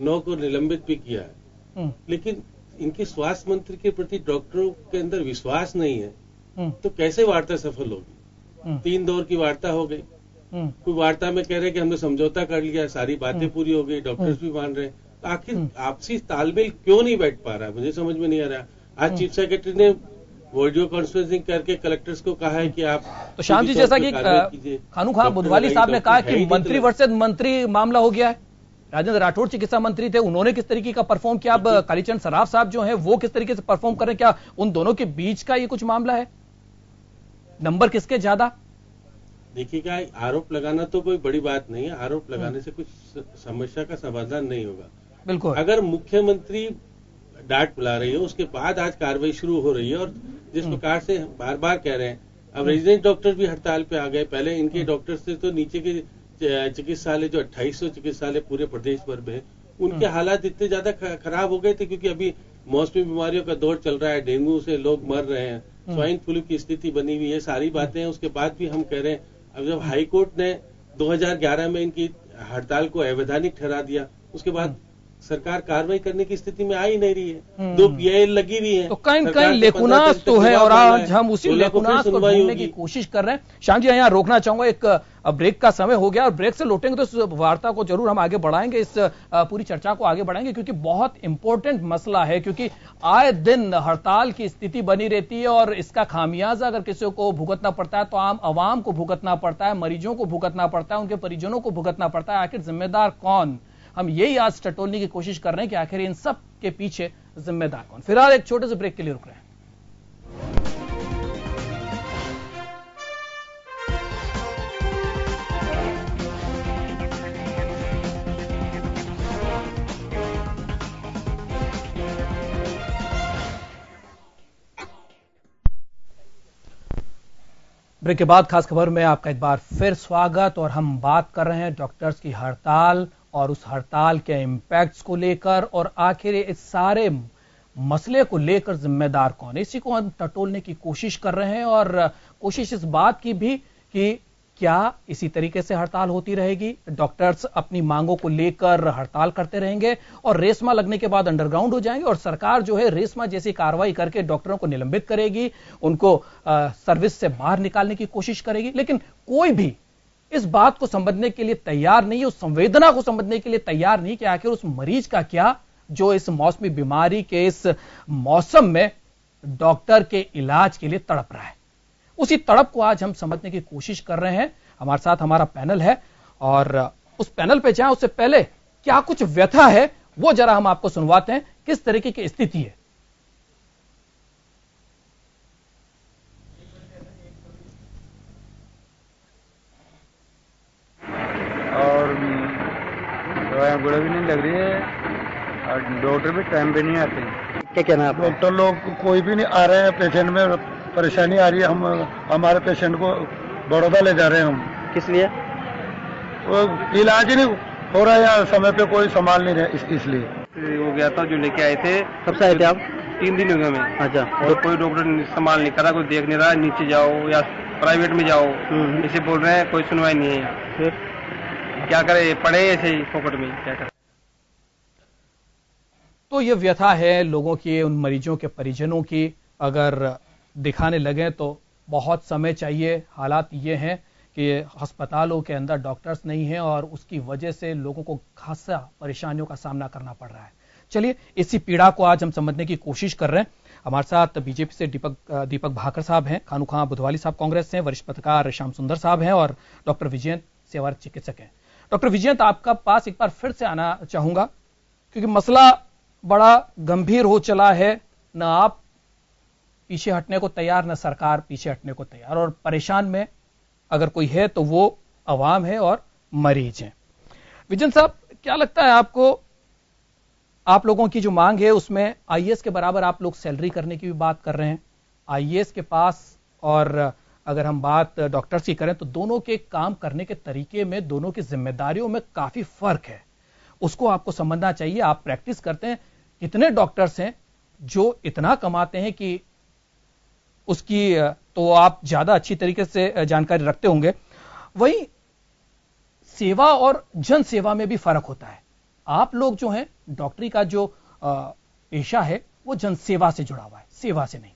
9 को निलंबित भी किया है। लेकिन इनके स्वास्थ्य मंत्री के प्रति डॉक्टरों के अंदर विश्वास नहीं है, तो कैसे वार्ता सफल होगी? 3 दौर की वार्ता हो गई, कोई वार्ता में कह रहे कि हमने समझौता कर लिया, सारी बातें पूरी हो गई, डॉक्टर्स भी मान रहे हैं, तो आखिर आपसी तालमेल क्यों नहीं बैठ पा रहा? मुझे समझ में नहीं आ रहा। आज चीफ सेक्रेटरी ने वीडियो कॉन्फ्रेंसिंग करके कलेक्टर्स को कहा है कि आप, तो श्याम जी, जैसा कि खानू खान बुधवाली साहब ने कहा कि मंत्री वर्सेज मंत्री मामला हो गया है। राजेंद्र राठौड़ चिकित्सा मंत्री थे, उन्होंने किस तरीके का परफॉर्म किया, अब कालीचरण सराफ साहब जो है वो किस तरीके से परफॉर्म करें, क्या उन दोनों के बीच का ये कुछ मामला है? नंबर किसके ज्यादा? देखिएगा, आरोप लगाना तो कोई बड़ी बात नहीं है, आरोप लगाने से कुछ समस्या का समाधान नहीं होगा। बिल्कुल, अगर मुख्यमंत्री डांट बुला रही है, उसके बाद आज कार्रवाई शुरू हो रही है और जिस प्रकार से बार बार कह रहे हैं, अब रेजिडेंट डॉक्टर भी हड़ताल पे आ गए। पहले इनके डॉक्टर से तो नीचे के चिकित्सालय जो 2800 चिकित्सालय पूरे प्रदेश भर में, उनके हालात इतने ज्यादा खराब हो गए थे क्योंकि अभी मौसमी बीमारियों का दौर चल रहा है, डेंगू से लोग मर रहे हैं, स्वाइन फ्लू की स्थिति बनी हुई है, सारी बातें हैं। उसके बाद भी हम कह रहे हैं, अब जब हाईकोर्ट ने 2011 में इनकी हड़ताल को अवैधानिक ठहरा दिया, उसके बाद सरकार कार्रवाई करने की स्थिति में आ ही नहीं रही है। 2 PIL लगी हुई है, तो कहीं कहीं लेकुनास तो है और आज हम उसी लेकुनास को ढूंढने की कोशिश कर रहे हैं। श्याम जी यहाँ रोकना चाहूंगा, एक ब्रेक का समय हो गया और ब्रेक से लौटेंगे तो इस वार्ता को जरूर हम आगे बढ़ाएंगे, इस पूरी चर्चा को आगे बढ़ाएंगे क्योंकि बहुत इंपॉर्टेंट मसला है, क्योंकि आए दिन हड़ताल की स्थिति बनी रहती है और इसका खामियाजा अगर किसी को भुगतना पड़ता है तो आम आवाम को भुगतना पड़ता है, मरीजों को भुगतना पड़ता है, उनके परिजनों को भुगतना पड़ता है। आखिर जिम्मेदार कौन? हम यही आज टटोलने की कोशिश कर रहे हैं कि आखिर इन सब के पीछे जिम्मेदार कौन। फिलहाल एक छोटे से ब्रेक के लिए रुक रहे हैं। ब्रेक के बाद खास खबर में आपका एक बार फिर स्वागत और हम बात कर रहे हैं डॉक्टर्स की हड़ताल और उस हड़ताल के इंपैक्ट्स को लेकर और आखिर इस सारे मसले को लेकर जिम्मेदार कौन है, इसी को हम टटोलने की कोशिश कर रहे हैं और कोशिश इस बात की भी कि क्या इसी तरीके से हड़ताल होती रहेगी, डॉक्टर्स अपनी मांगों को लेकर हड़ताल करते रहेंगे और रेशमा लगने के बाद अंडरग्राउंड हो जाएंगे और सरकार जो है रेशमा जैसी कार्रवाई करके डॉक्टरों को निलंबित करेगी, उनको सर्विस से बाहर निकालने की कोशिश करेगी। लेकिन कोई भी इस बात को समझने के लिए तैयार नहीं है, उस संवेदना को समझने के लिए तैयार नहीं कि आखिर उस मरीज का क्या जो इस मौसमी बीमारी के इस मौसम में डॉक्टर के इलाज के लिए तड़प रहा है। उसी तड़प को आज हम समझने की कोशिश कर रहे हैं। हमारे साथ हमारा पैनल है और उस पैनल पे जाएं उससे पहले क्या कुछ व्यथा है वो जरा हम आपको सुनवाते हैं, किस तरीके की स्थिति है। और दवाइयाँ गुड़ा भी नहीं लग रही है और डॉक्टर भी टाइम पे नहीं आते। क्या कहना है? डॉक्टर लोग कोई भी नहीं आ रहे हैं, पेशेंट में परेशानी आ रही है। हम हमारे पेशेंट को बड़ौदा ले जा रहे हैं हम। किस लिए? वो इलाज ही नहीं हो रहा है या समय पे कोई संभाल नहीं रहा, इसलिए हो गया था। जो लेके आए थे, कब से आए थे आप? 3 दिन हो गए हमें। अच्छा। और कोई डॉक्टर संभाल नहीं करा, कोई देख नहीं रहा, नीचे जाओ या प्राइवेट में जाओ इसे बोल रहे हैं, कोई सुनवाई नहीं है। फिर क्या करे, पड़े ऐसे ही फोकट में, क्या करे। तो ये व्यथा है लोगों की, उन मरीजों के परिजनों की। अगर दिखाने लगे तो बहुत समय चाहिए। हालात ये हैं कि अस्पतालों के अंदर डॉक्टर्स नहीं हैं और उसकी वजह से लोगों को खासा परेशानियों का सामना करना पड़ रहा है। चलिए इसी पीड़ा को आज हम समझने की कोशिश कर रहे हैं। हमारे साथ बीजेपी से दीपक भाकर साहब हैं, खानू खां बुधवाली साहब कांग्रेस से, वरिष्ठ पत्रकार श्याम सुंदर साहब हैं और डॉक्टर विजयंत सेवारत चिकित्सक हैं। डॉक्टर विजयंत, आपका पास एक बार फिर से आना चाहूंगा क्योंकि मसला बड़ा गंभीर हो चला है। न आप पीछे हटने को तैयार, न सरकार पीछे हटने को तैयार और परेशान में अगर कोई है तो वो अवाम है और मरीज हैं। विजयंत साहब, क्या लगता है आपको, आप लोगों की जो मांग है उसमें आईएएस के बराबर आप लोग सैलरी करने की भी बात कर रहे हैं। आईएएस के पास और अगर हम बात डॉक्टर्स की करें तो दोनों के काम करने के तरीके में, दोनों की जिम्मेदारियों में काफी फर्क है। उसको आपको समझना चाहिए। आप प्रैक्टिस करते हैं, कितने डॉक्टर्स हैं जो इतना कमाते हैं कि उसकी तो आप ज्यादा अच्छी तरीके से जानकारी रखते होंगे। वहीं सेवा और जन सेवा में भी फर्क होता है। आप लोग जो हैं, डॉक्टरी का जो पेशा है वो जन सेवा से जुड़ा हुआ है, सेवा से नहीं।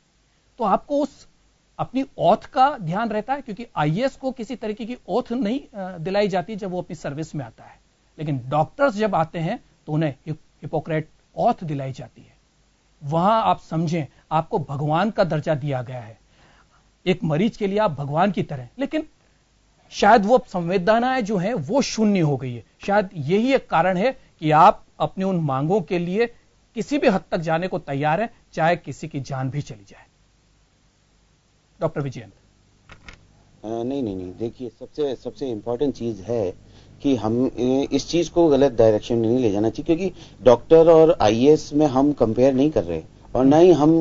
तो आपको उस अपनी औथ का ध्यान रहता है क्योंकि आईएएस को किसी तरीके की औथ नहीं दिलाई जाती जब वो अपनी सर्विस में आता है, लेकिन डॉक्टर्स जब आते हैं तो उन्हें हिपोक्रेट औथ दिलाई जाती है। वहां आप समझें, आपको भगवान का दर्जा दिया गया है। एक मरीज के लिए आप भगवान की तरह, लेकिन शायद वो संवेदनाएं जो हैं वो शून्य हो गई है। शायद यही एक कारण है कि आप अपनी उन मांगों के लिए किसी भी हद तक जाने को तैयार हैं, चाहे किसी की जान भी चली जाए। डॉक्टर विजयंत। नहीं, देखिए सबसे इंपॉर्टेंट चीज है कि हम इस चीज को गलत डायरेक्शन में नहीं ले जाना चाहिए, क्योंकि डॉक्टर और आईएएस में हम कंपेयर नहीं कर रहे और ना ही हम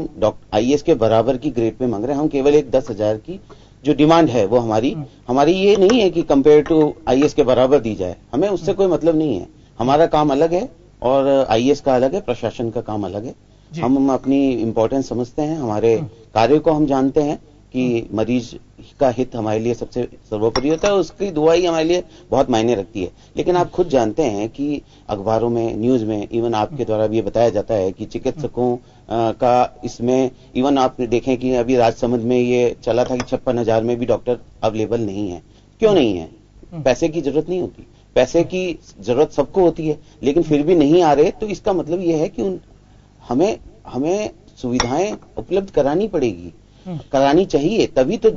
आईएएस के बराबर की ग्रेड पे मांग रहे हैं। हम केवल एक 10,000 की जो डिमांड है वो हमारी ये नहीं है कि कंपेयर टू आईएएस के बराबर दी जाए। हमें उससे कोई मतलब नहीं है। हमारा काम अलग है और आईएएस का अलग है, प्रशासन का काम अलग है। हम अपनी इंपॉर्टेंस समझते हैं, हमारे कार्य को हम जानते हैं कि मरीज का हित हमारे लिए सबसे सर्वोपरि होता है, उसकी दुआ ही हमारे लिए बहुत मायने रखती है। लेकिन आप खुद जानते हैं कि अखबारों में, न्यूज में, इवन आपके द्वारा भी ये बताया जाता है कि चिकित्सकों का इसमें, इवन आपने देखें कि अभी राजसमंद में ये चला था कि 56,000 में भी डॉक्टर अवेलेबल नहीं है। क्यों नहीं है? पैसे की जरूरत नहीं होती, पैसे की जरूरत सबको होती है, लेकिन फिर भी नहीं आ रहे, तो इसका मतलब ये है कि हमें सुविधाएं उपलब्ध करानी पड़ेगी, करानी चाहिए, तभी तो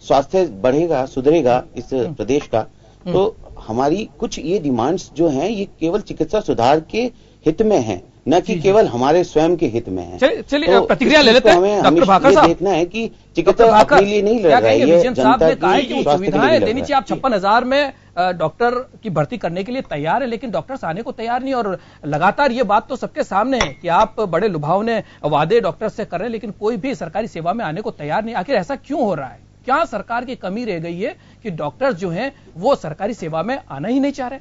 स्वास्थ्य बढ़ेगा, सुधरेगा इस प्रदेश का। तो हमारी कुछ ये डिमांड्स जो हैं ये केवल चिकित्सा सुधार के हित में हैं, न कि केवल हमारे स्वयं के हित में है। चलिए तो प्रतिक्रिया ले लेते हैं। डॉक्टर भाकर साहब, देखना है कि चिकित्सा अपने लिए नहीं लड़ रहा है, ये जनता की सुविधाएं देनी चाहिए। आप 56,000 में डॉक्टर की भर्ती करने के लिए तैयार है, लेकिन डॉक्टर्स आने को तैयार नहीं, और लगातार ये बात तो सबके सामने है कि आप बड़े लुभावने वादे डॉक्टर से कर रहे हैं, लेकिन कोई भी सरकारी सेवा में आने को तैयार नहीं। आखिर ऐसा क्यों हो रहा है? क्या सरकार की कमी रह गई है कि डॉक्टर्स जो हैं वो सरकारी सेवा में आना ही नहीं चाह रहे?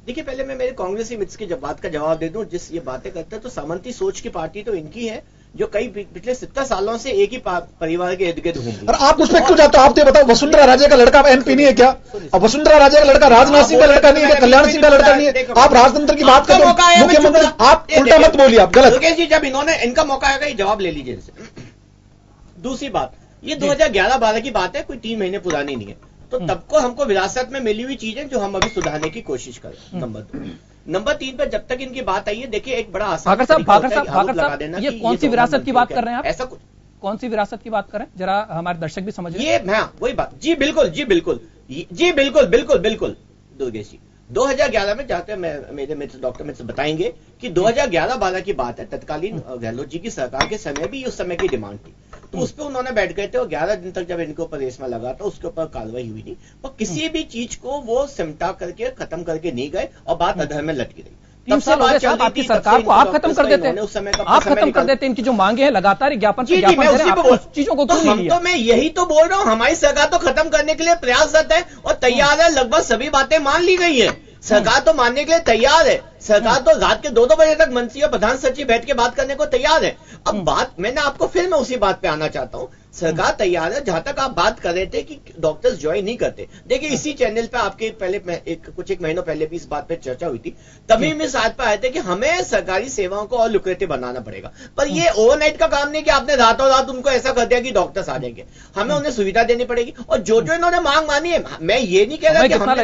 देखिए, पहले मैं मेरे कांग्रेसी मित्र की जब बात का जवाब दे दूं, जिस ये बातें करते हैं, तो सामंती सोच की पार्टी तो इनकी है, जो कई पिछले 70 सालों से एक ही परिवार के इर्द गिर्द घूमती है। आप उस पर क्यों जाते हो? आप तो बताओ, वसुंधरा राजे का लड़का एमपी नहीं है क्या? अब वसुंधरा राजे का लड़का राजनाथ सिंह का लड़का नहीं है क्या? कल्याण सिंह का लड़का नहीं है? आप राजतंत्र की बात करते हो, मुख्यमंत्री, आप उल्टा मत बोलिए, आप गलत। योगेश जी, जब इनका मौका आएगा, ये जवाब ले लीजिए इनसे। दूसरी बात, ये 2011-12 की बात है, कोई 3 महीने पुरानी नहीं है, तो तब को हमको विरासत में मिली हुई चीजें जो हम अभी सुधारने की कोशिश करें। नंबर 2। नंबर 3 पर जब तक इनकी बात आई है, देखिए एक बड़ा आसान भाकर साहब, ये कौन सी विरासत की बात कर रहे हैं आप? ऐसा कुछ, कौन सी विरासत की बात कर रहे हैं, जरा हमारे दर्शक भी समझ। ये वही बात। जी बिल्कुल दुर्गेश जी, 2011 में जाकर मेरे मित्र डॉक्टर मित्र बताएंगे कि 2011-12 की बात है। तत्कालीन गहलोत जी की सरकार के समय भी उस समय की डिमांड थी, तो उस पर उन्होंने बैठ गए थे, और 11 दिन तक जब इनके ऊपर रेशमा लगा था, उसके ऊपर कार्रवाई हुई नहीं, पर किसी भी चीज को वो सिमटा करके खत्म करके नहीं गए, और बात अधर में लटकी रही। तब से आपकी सरकार को आप खत्म कर देते हैं, उस समय आप खत्म कर देते हैं। इनकी जो मांगे हैं लगातार ज्ञापन चीजों को, तो हम तो मैं यही तो बोल रहा हूं, हमारी सरकार तो खत्म करने के लिए प्रयासरत है और तैयार है। लगभग सभी बातें मान ली गई है, सरकार तो मानने के लिए तैयार है। सरकार तो रात के 2-2 बजे तक मंत्री और प्रधान सचिव बैठ के बात करने को तैयार है। अब बात मैंने आपको फिर मैं उसी बात पे आना चाहता हूं, सरकार तैयार है। जहां तक आप बात कर रहे थे कि डॉक्टर्स ज्वाइन नहीं करते, देखिए इसी चैनल पे आपके पहले कुछ एक महीनों पहले भी इस बात पे चर्चा हुई थी, तभी में साथ पे आए थे कि हमें सरकारी सेवाओं को और लुक्रेटिव बनाना पड़ेगा। पर ये ओवरनाइट का काम नहीं कि आपने रातों रात उनको ऐसा कर दिया कि डॉक्टर्स आ जाएंगे, हमें उन्हें सुविधा देनी पड़ेगी। और जो इन्होंने मांग मानी है, मैं ये नहीं कह रहा कि सरकार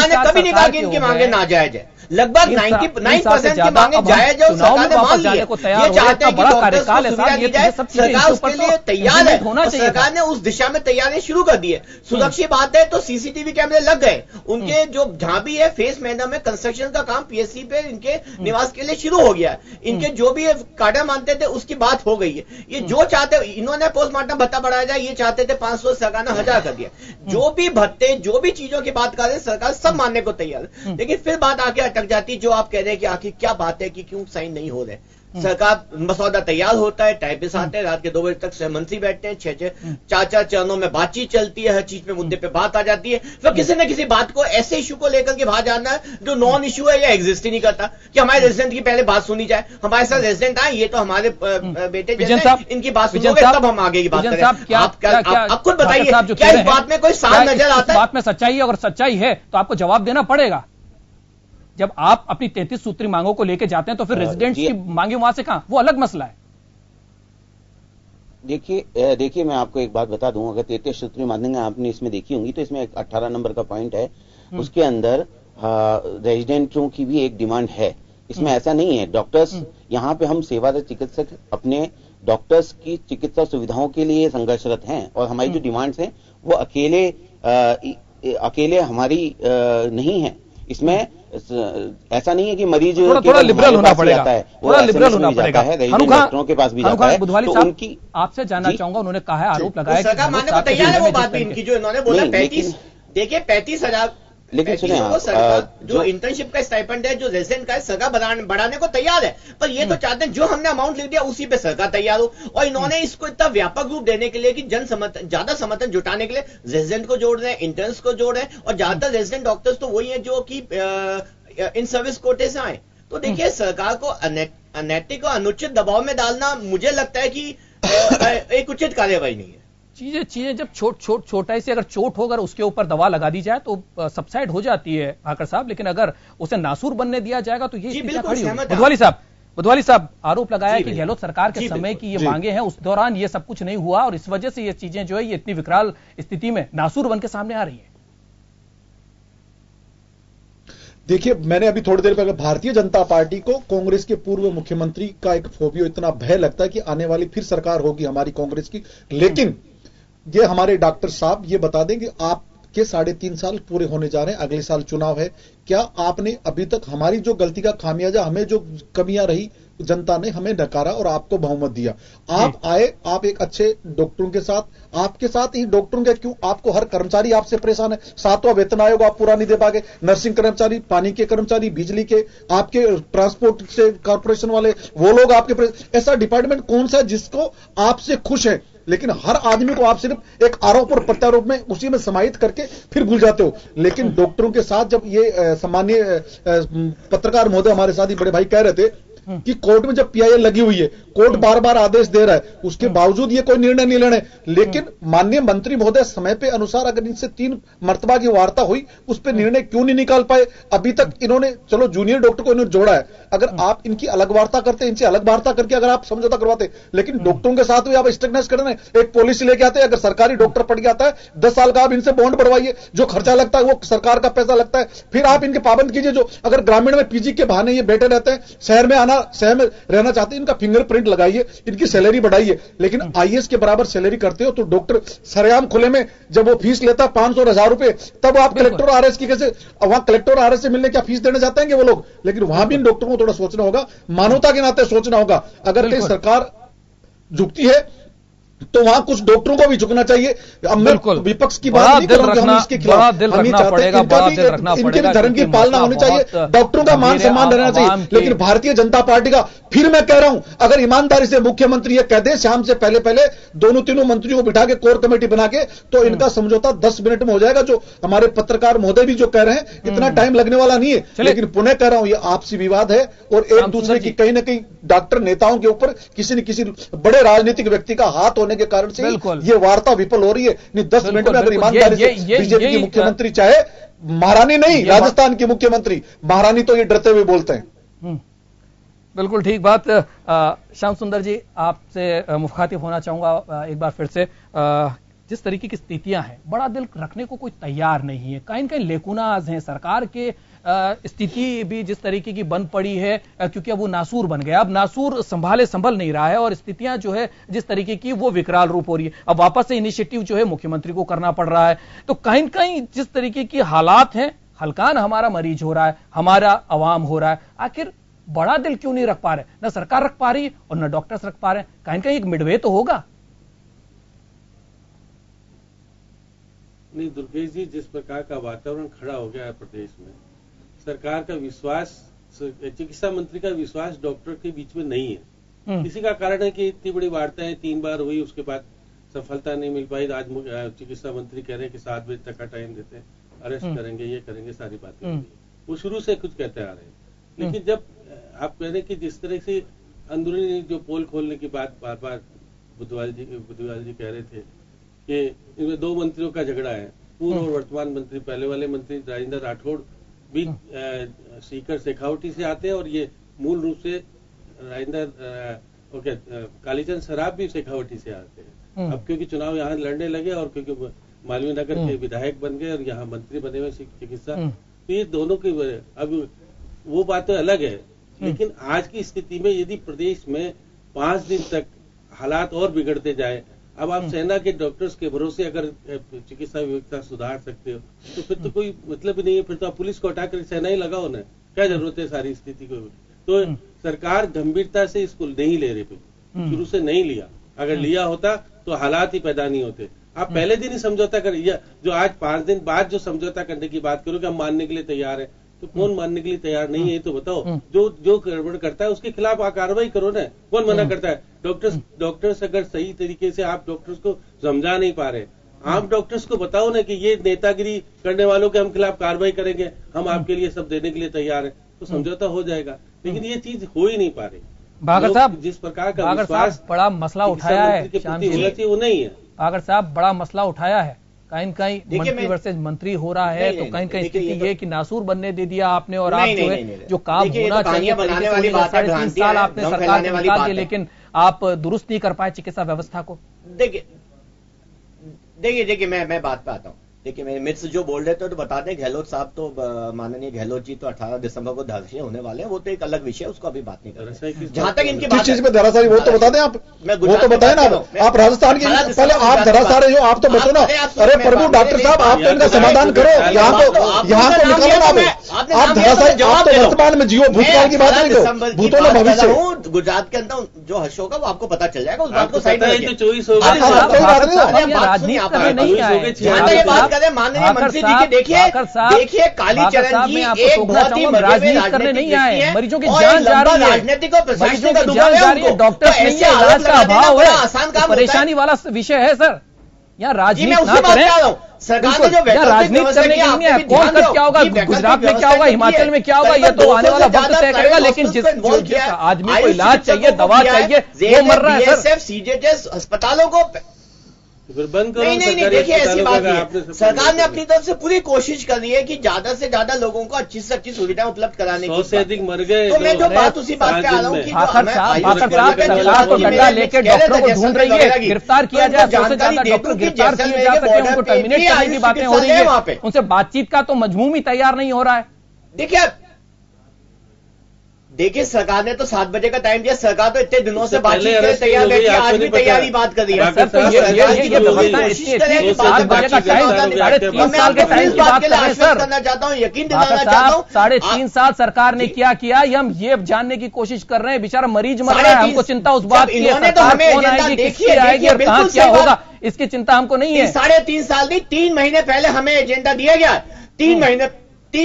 ने कभी नहीं कहा कि इनकी मांगे नाजायज है। लगभग 99% की मांगे जायज है, सरकार ने मान ली है। ये चाहते हैं कि डॉक्टर्स को सुविधा दी जाए, सरकार उसके लिए तैयार है, सरकार ने उस दिशा में तैयारी शुरू कर दी है। सुरक्षित बात है तो सीसीटीवी कैमरे लग गए, उनके जो जहां भी है फेस मैनर में कंस्ट्रक्शन का काम पीएससी पे इनके निवास के लिए शुरू हो गया है। इनके जो भी कार्डर मानते थे उसकी बात हो गई है। ये जो चाहते, इन्होंने पोस्टमार्टम भत्ता बढ़ाया जाए, ये चाहते थे 500, सरकार ने 1000 कर दिया। जो भी भत्ते, जो भी चीजों की बात कर रहे हैं, सरकार सब मानने को तैयार है। लेकिन फिर बात आके अटक जाती, जो आप कह रहे हैं कि आखिर क्या बात है कि क्यों साइन नहीं हो रहे। सरकार मसौदा तैयार होता है, टाइपिस्ट आते हैं, रात के 2 बजे तक स्वयं मंत्री बैठते हैं, 6-6 4-4 चरणों में बातचीत चलती है, हर चीज पे मुद्दे पे बात आ जाती है। तो किसी न किसी बात को, ऐसे इशू को लेकर के बाहर जाना है जो नॉन इशू है या एग्जिस्ट ही नहीं करता, कि हमारे रेजिडेंट की पहले बात सुनी जाए, हमारे साथ रेजिडेंट आए, ये तो हमारे बेटे जैसे, इनकी बात सुनोगे तब हम आगे की बात करें। आप खुद बताइए, क्या इस बात में कोई सार नजर आता है? बात में सच्चाई है, अगर सच्चाई है तो आपको जवाब देना पड़ेगा। जब आप अपनी 33 सूत्री मांगों को लेकर जाते हैं तो फिर रेजिडेंट्स की मांगे वहां से कहां, वो अलग मसला है। देखिए मैं आपको एक बात बता दूं, अगर 33 सूत्री मांगे आपने इसमें देखी होंगी तो इसमें एक 18 नंबर का पॉइंट है, उसके अंदर रेजिडेंटों की भी एक डिमांड है। इसमें ऐसा नहीं है, डॉक्टर्स यहाँ पे हम सेवारत चिकित्सक अपने डॉक्टर्स की चिकित्सा सुविधाओं के लिए संघर्षरत हैं, और हमारी जो डिमांड्स हैं वो अकेले हमारी नहीं है। इसमें ऐसा नहीं है कि मरीज थोड़ा लिबरल होना पड़ेगा, थोड़ा लिबरल होना पड़ेगा। डॉक्टरों के पास भी जाता है। बुधवाली साहब, आपसे जानना चाहूंगा, उन्होंने कहा है, आरोप लगाया कि सरकार मानने को तैयार है, वो बात भी इनकी जो इन्होंने बोला 35, देखिए 35,000, लेकिन सुनिए जो इंटर्नशिप का स्टाइपेंड है, जो रेजिडेंट का है, सरकार बढ़ाने को तैयार है। पर ये तो चाहते हैं जो हमने अमाउंट लिख दिया उसी पे सरकार तैयार हो, और इन्होंने इसको इतना व्यापक रूप देने के लिए कि ज्यादा समर्थन जुटाने के लिए रेजिडेंट को जोड़ रहे हैं, इंटर्न्स को जोड़ रहे हैं, और ज्यादातर रेजिडेंट डॉक्टर्स तो वही है जो कि इन सर्विस कोटे से आए। तो देखिए सरकार को अनैतिक और अनुचित दबाव में डालना मुझे लगता है कि एक उचित कार्यवाही नहीं है। चीजें जब छोटा से अगर चोट हो, अगर उसके ऊपर दवा लगा दी जाए तो सबसाइड हो जाती है भाकर साहब, लेकिन अगर उसे नासूर बनने दिया जाएगा तो ये खड़ी होगी। बुधवाली साहब आरोप लगाया कि गहलोत सरकार के समय की ये मांगे हैं, उस दौरान ये सब कुछ नहीं हुआ और इस वजह से ये चीजें जो है ये इतनी विकराल स्थिति में नासूर बन के सामने आ रही है। देखिए, मैंने अभी थोड़ी देर पहले भारतीय जनता पार्टी को कांग्रेस के पूर्व मुख्यमंत्री का एक फोबियो, इतना भय लगता है कि आने वाली फिर सरकार होगी हमारी कांग्रेस की। लेकिन ये हमारे डॉक्टर साहब ये बता दें कि आपके 3.5 साल पूरे होने जा रहे हैं, अगले साल चुनाव है, क्या आपने अभी तक हमारी जो गलती का खामियाजा, हमें जो कमियां रही, जनता ने हमें नकारा और आपको बहुमत दिया। आप आए, आप एक अच्छे डॉक्टरों के साथ, आपके साथ ही डॉक्टरों के क्यों, आपको हर कर्मचारी आपसे परेशान है। 7वां वेतन आयोग आप पूरा नहीं दे पाए, नर्सिंग कर्मचारी, पानी के कर्मचारी, बिजली के, आपके ट्रांसपोर्ट से कॉर्पोरेशन वाले, वो लोग आपके, ऐसा डिपार्टमेंट कौन सा है जिसको आपसे खुश है? लेकिन हर आदमी को आप सिर्फ एक आरोप और प्रत्यारोप में उसी में समाहित करके फिर भूल जाते हो। लेकिन डॉक्टरों के साथ जब ये सामान्य पत्रकार महोदय हमारे साथ ही बड़े भाई कह रहे थे कि कोर्ट में जब पीआईएल लगी हुई है, कोर्ट बार बार आदेश दे रहा है, उसके बावजूद ये कोई निर्णय नहीं लेने। लेकिन माननीय मंत्री महोदय समय पे अनुसार अगर इनसे 3 मर्तबा की वार्ता हुई, उस पर निर्णय क्यों नहीं निकाल पाए? अभी तक इन्होंने, चलो जूनियर डॉक्टर को इन्होंने जोड़ा है, अगर आप इनकी अलग वार्ता करते, इनसे अलग वार्ता करके अगर आप समझौता करवाते, लेकिन डॉक्टरों के साथ भी आप स्ट्रिक्टनेस कर रहे हैं। एक पॉलिसी लेके आते हैं, अगर सरकारी डॉक्टर पड़ जाता है 10 साल का, आप इनसे बॉन्ड बढ़वाइए, जो खर्चा लगता है वो सरकार का पैसा लगता है, फिर आप इनके पाबंद कीजिए। जो अगर ग्रामीण में पीजी के बहाने ये बैठे रहते हैं, शहर में रहना चाहते हैं, इनका फिंगरप्रिंट लगाइए, इनकी सैलरी बढ़ाइए। लेकिन आईएएस के बराबर सैलरी करते हो तो डॉक्टर सरेआम खुले में जब वो फीस लेता है 500 और 1000 रुपए, तब आप कलेक्टर आरएस की कैसे, वहां कलेक्टर आरएस से मिलने क्या फीस देने जाते हैं वो लोग? लेकिन वहां भी इन डॉक्टरों को थोड़ा सोचना होगा, मानवता के नाते सोचना होगा। अगर कहीं सरकार झुकती है तो वहां कुछ डॉक्टरों को भी झुकना चाहिए। अब मैं विपक्ष की बात नहीं कर रहा हूं, हम इसके खिलाफ हम नहीं चाहते, इनके भी धर्म की पालना होनी चाहिए, डॉक्टरों का मान सम्मान रहना चाहिए। लेकिन भारतीय जनता पार्टी का, फिर मैं कह रहा हूं, अगर ईमानदारी से मुख्यमंत्री ये कह दे शाम से पहले पहले 2-3 मंत्रियों को बिठा के कोर कमेटी बना के, तो इनका समझौता 10 मिनट में हो जाएगा। जो हमारे पत्रकार महोदय भी जो कह रहे हैं, इतना टाइम लगने वाला नहीं है। लेकिन पुनः कह रहा हूं, ये आपसी विवाद है और एक दूसरे की कहीं ना कहीं डॉक्टर नेताओं के ऊपर किसी न किसी बड़े राजनीतिक व्यक्ति का हाथ होने के कारण से ये वार्ता विफल हो रही है। नहीं, 10 मिनट में अगर ईमानदारी से बीजेपी की मुख्यमंत्री चाहे, महारानी नहीं, राजस्थान की मुख्यमंत्री, महारानी तो ये डरते हुए बोलते हैं। बिल्कुल ठीक बात। श्याम सुंदर जी, आपसे मुखातिब होना चाहूंगा एक बार फिर से। जिस तरीके की स्थितियां हैं, बड़ा दिल रखने को कोई तैयार नहीं है, कहीं कहीं लेकुनाज हैं। सरकार के स्थिति भी जिस तरीके की बन पड़ी है, क्योंकि अब वो नासूर बन गया, अब नासूर संभल नहीं रहा है और स्थितियां जो है जिस तरीके की वो विकराल रूप हो रही है। अब वापस से इनिशिएटिव जो है मुख्यमंत्री को करना पड़ रहा है। तो कहीं कहीं जिस तरीके की हालात हैं, हल्कान हमारा मरीज हो रहा है, हमारा अवाम हो रहा है। आखिर बड़ा दिल क्यों नहीं रख पा रहे? न सरकार रख पा रही है और न डॉक्टर्स रख पा रहे हैं। कहीं कहीं एक मिडवे तो होगा। नहीं दुर्गेश जी, जिस प्रकार का वातावरण खड़ा हो गया है प्रदेश में, सरकार का विश्वास, चिकित्सा मंत्री का विश्वास डॉक्टर के बीच में नहीं है। इसी का कारण है कि इतनी बड़ी वार्ताएं 3 बार हुई, उसके बाद सफलता नहीं मिल पाई। आज चिकित्सा मंत्री कह रहे हैं कि 7 बजे तक का टाइम देते हैं, अरेस्ट करेंगे, ये करेंगे, सारी बातें। वो शुरू से कुछ कहते आ रहे हैं। लेकिन जब आप कह रहे हैं कि जिस तरह से अंदरूनी जो पोल खोलने की बात बार बार बुधवाल जी कह रहे थे कि इनमें 2 मंत्रियों का झगड़ा है, पूर्व और वर्तमान मंत्री। पहले वाले मंत्री राजेंद्र राठौड़ भी सीकर शेखावटी से आते हैं और ये मूल रूप से कालीचंद सराफ भी शेखावटी से आते हैं। अब क्योंकि चुनाव यहाँ लड़ने लगे और क्योंकि मालवीय नगर के विधायक बन गए और यहाँ मंत्री बने हुए चिकित्सा, तो ये दोनों की, अब वो बातें अलग है। लेकिन आज की स्थिति में यदि प्रदेश में 5 दिन तक हालात और बिगड़ते जाए, अब आप सेना के डॉक्टर्स के भरोसे अगर चिकित्सा व्यवस्था सुधार सकते हो तो फिर तो कोई मतलब ही नहीं है। फिर तो आप पुलिस को हटाकर सेना ही लगाओ ना, क्या जरूरत है सारी स्थिति को। तो सरकार गंभीरता से इसको नहीं ले रही, शुरू से नहीं लिया। अगर लिया होता तो हालात ही पैदा नहीं होते। आप पहले दिन ही समझौता करिए। जो आज 5 दिन बाद जो समझौता करने की बात करो कि हम मानने के लिए तैयार है, तो कौन मानने के लिए तैयार नहीं है? तो बताओ। जो गड़बड़ करता है उसके खिलाफ कार्रवाई करो ना। कौन मना करता है? डॉक्टर्स अगर सही तरीके से आप डॉक्टर्स को समझा नहीं पा रहे, आप डॉक्टर्स को बताओ ना कि ये नेतागिरी करने वालों के हम खिलाफ कार्रवाई करेंगे, हम आपके लिए सब देने के लिए तैयार है, तो समझौता हो जाएगा। लेकिन ये चीज हो ही नहीं पा रही। भागर साहब, जिस प्रकार का भागर विश्वास साहब बड़ा मसला उठाया है, श्याम जी वो नहीं है। भागर साहब बड़ा मसला उठाया है, कहीं कहीं मंत्री वर्सेज मंत्री हो रहा है, तो कहीं कहीं स्थिति ये कि नासूर बनने दे दिया आपने, और आप जो है जो काम होना चाहिए 3.5 साल आपने सरकार में निकाल दिए, लेकिन आप दुरुस्त नहीं कर पाए चिकित्सा व्यवस्था को। देखिए मैं बात पे आता हूँ। देखिए मेरे मित्र जो बोल रहे थे तो बता दें, गहलोत साहब तो माननीय गहलोत जी तो 18 दिसंबर को धराशायी होने वाले हैं, वो तो एक अलग विषय है, उसको अभी बात नहीं कर रहे। जहां तक इनकी बात चीज में धराशायी वो तो बता दें आप, वो तो बताए ना आप राजस्थान के पहले आप धराशायी हो, आप तो बचो ना। अरे प्रभु डॉक्टर साहब आप तो इनका समाधान करो, यहाँ तो निकालो ना आप धराशायी, आप तो वर्तमान में जियो, भूतकाल की बात नहीं करो, भूतों में भविष्य। गुजरात के अंदर जो हर्ष होगा वो आपको पता चल जाएगा, उस बात को साइड में 24 माननीय जी के देखिए कालीचरण जी एक बहुत ही राजनीति करने नहीं आए, मरीजों की जान जा रही है, राजनीतिक और मरीजों की जान जा रही है, डॉक्टर नहीं है, इलाज का अभाव है, परेशानी वाला विषय है सर। यहाँ राजनीति ना करें, सरकार ने जो राजनीति करने की नहीं है। कौन कर क्या होगा, गुजरात में क्या होगा, हिमाचल में क्या होगा, ये तो आने वाला वक्त तय करेगा, लेकिन जिस आदमी को इलाज चाहिए, दवा चाहिए, वो मर रहा है सर। सीजीएचएस अस्पतालों को फिर बंद करो। नहीं देखिए ऐसी बात नहीं है, सरकार ने अपनी तरफ से पूरी कोशिश कर रही है कि ज्यादा से ज्यादा लोगों को अच्छी से अच्छी सुविधाएं उपलब्ध कराने की। 100 से अधिक मर गए, तो मैं जो बात उसी बात पे आ रहा हूँ कि सरकार तो डंडा लेके डॉक्टरों को ढूंढ रही है, गिरफ्तार किया जाए, 100 से ज्यादा डॉक्टर गिरफ्तार किए जा सके, उनको टर्मिनेट करने की बातें हो रही है, उनसे बातचीत का तो मजमूम ही तैयार नहीं हो रहा है। देखिए सरकार ने तो 7 बजे का टाइम दिया, सरकार तो इतने दिनों से बातचीत के लिए तैयार बैठी है, आज भी तैयारी बात कर रही है। सर तो ये करना चाहता हूँ, यकीन दिलाना चाहता हूँ, 3.5 साल सरकार ने क्या किया, हम ये जानने की कोशिश कर रहे हैं, बेचारा मरीज मर रहा है, हमको चिंता उस बात की है, सरकार कौन आएगी, किसकी आएगी और कहाँ क्या होगा, इसकी चिंता हमको नहीं है। 3.5 साल नहीं, 3 महीने पहले हमें एजेंडा दिया गया, 3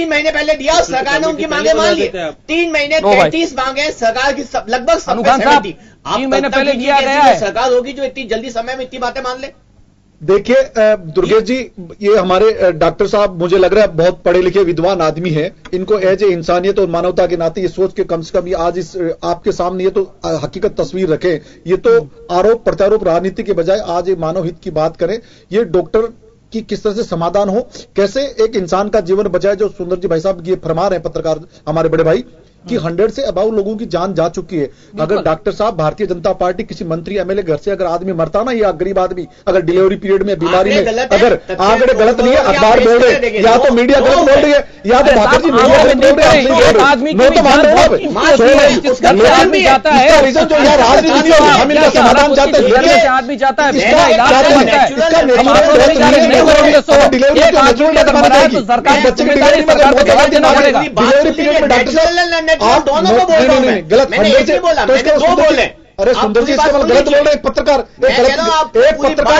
महीने पहले दिया, सरकार ने उनकी मांगे मान ली। 3 महीने 33 मांगे सरकार की, लगभग 3 महीने पहले दिया गया है। सरकार होगी जो इतनी जल्दी समय में इतनी बातें मान ले। देखिए दुर्गेश जी, ये हमारे डॉक्टर साहब मुझे लग रहा है बहुत पढ़े लिखे विद्वान आदमी है, इनको एज ए इंसानियत और मानवता के नाते ये सोच के कम से कम ये आज इस आपके सामने ये तो हकीकत तस्वीर रखें, ये तो आरोप प्रत्यारोप राजनीति के बजाय आज ये मानव हित की बात करें, ये डॉक्टर कि किस तरह से समाधान हो, कैसे एक इंसान का जीवन बचाए। जो सुंदर जी भाई साहब ये फरमा रहे हैं पत्रकार हमारे बड़े भाई कि 100 से अबाउ लोगों की जान जा चुकी है। अगर डॉक्टर साहब भारतीय जनता पार्टी किसी मंत्री एमएलए घर से अगर आदमी मरता ना, या गरीब आदमी अगर डिलीवरी पीरियड में बीमारी में अगर आंकड़े गलत नहीं है, अखबार बोल रहे या तो मीडिया गलत बोल रही है, या तो भाकर जी मीडिया गलत बोल रहे हैं, मैं तो मान रहा हूं इसका रीजन जो यहाँ राजनीति हम इनका समाधान चाहते हैं, आदमी जाता है गलत अरे सुंदर जी इसके गलत बोल रहे, एक पत्रकार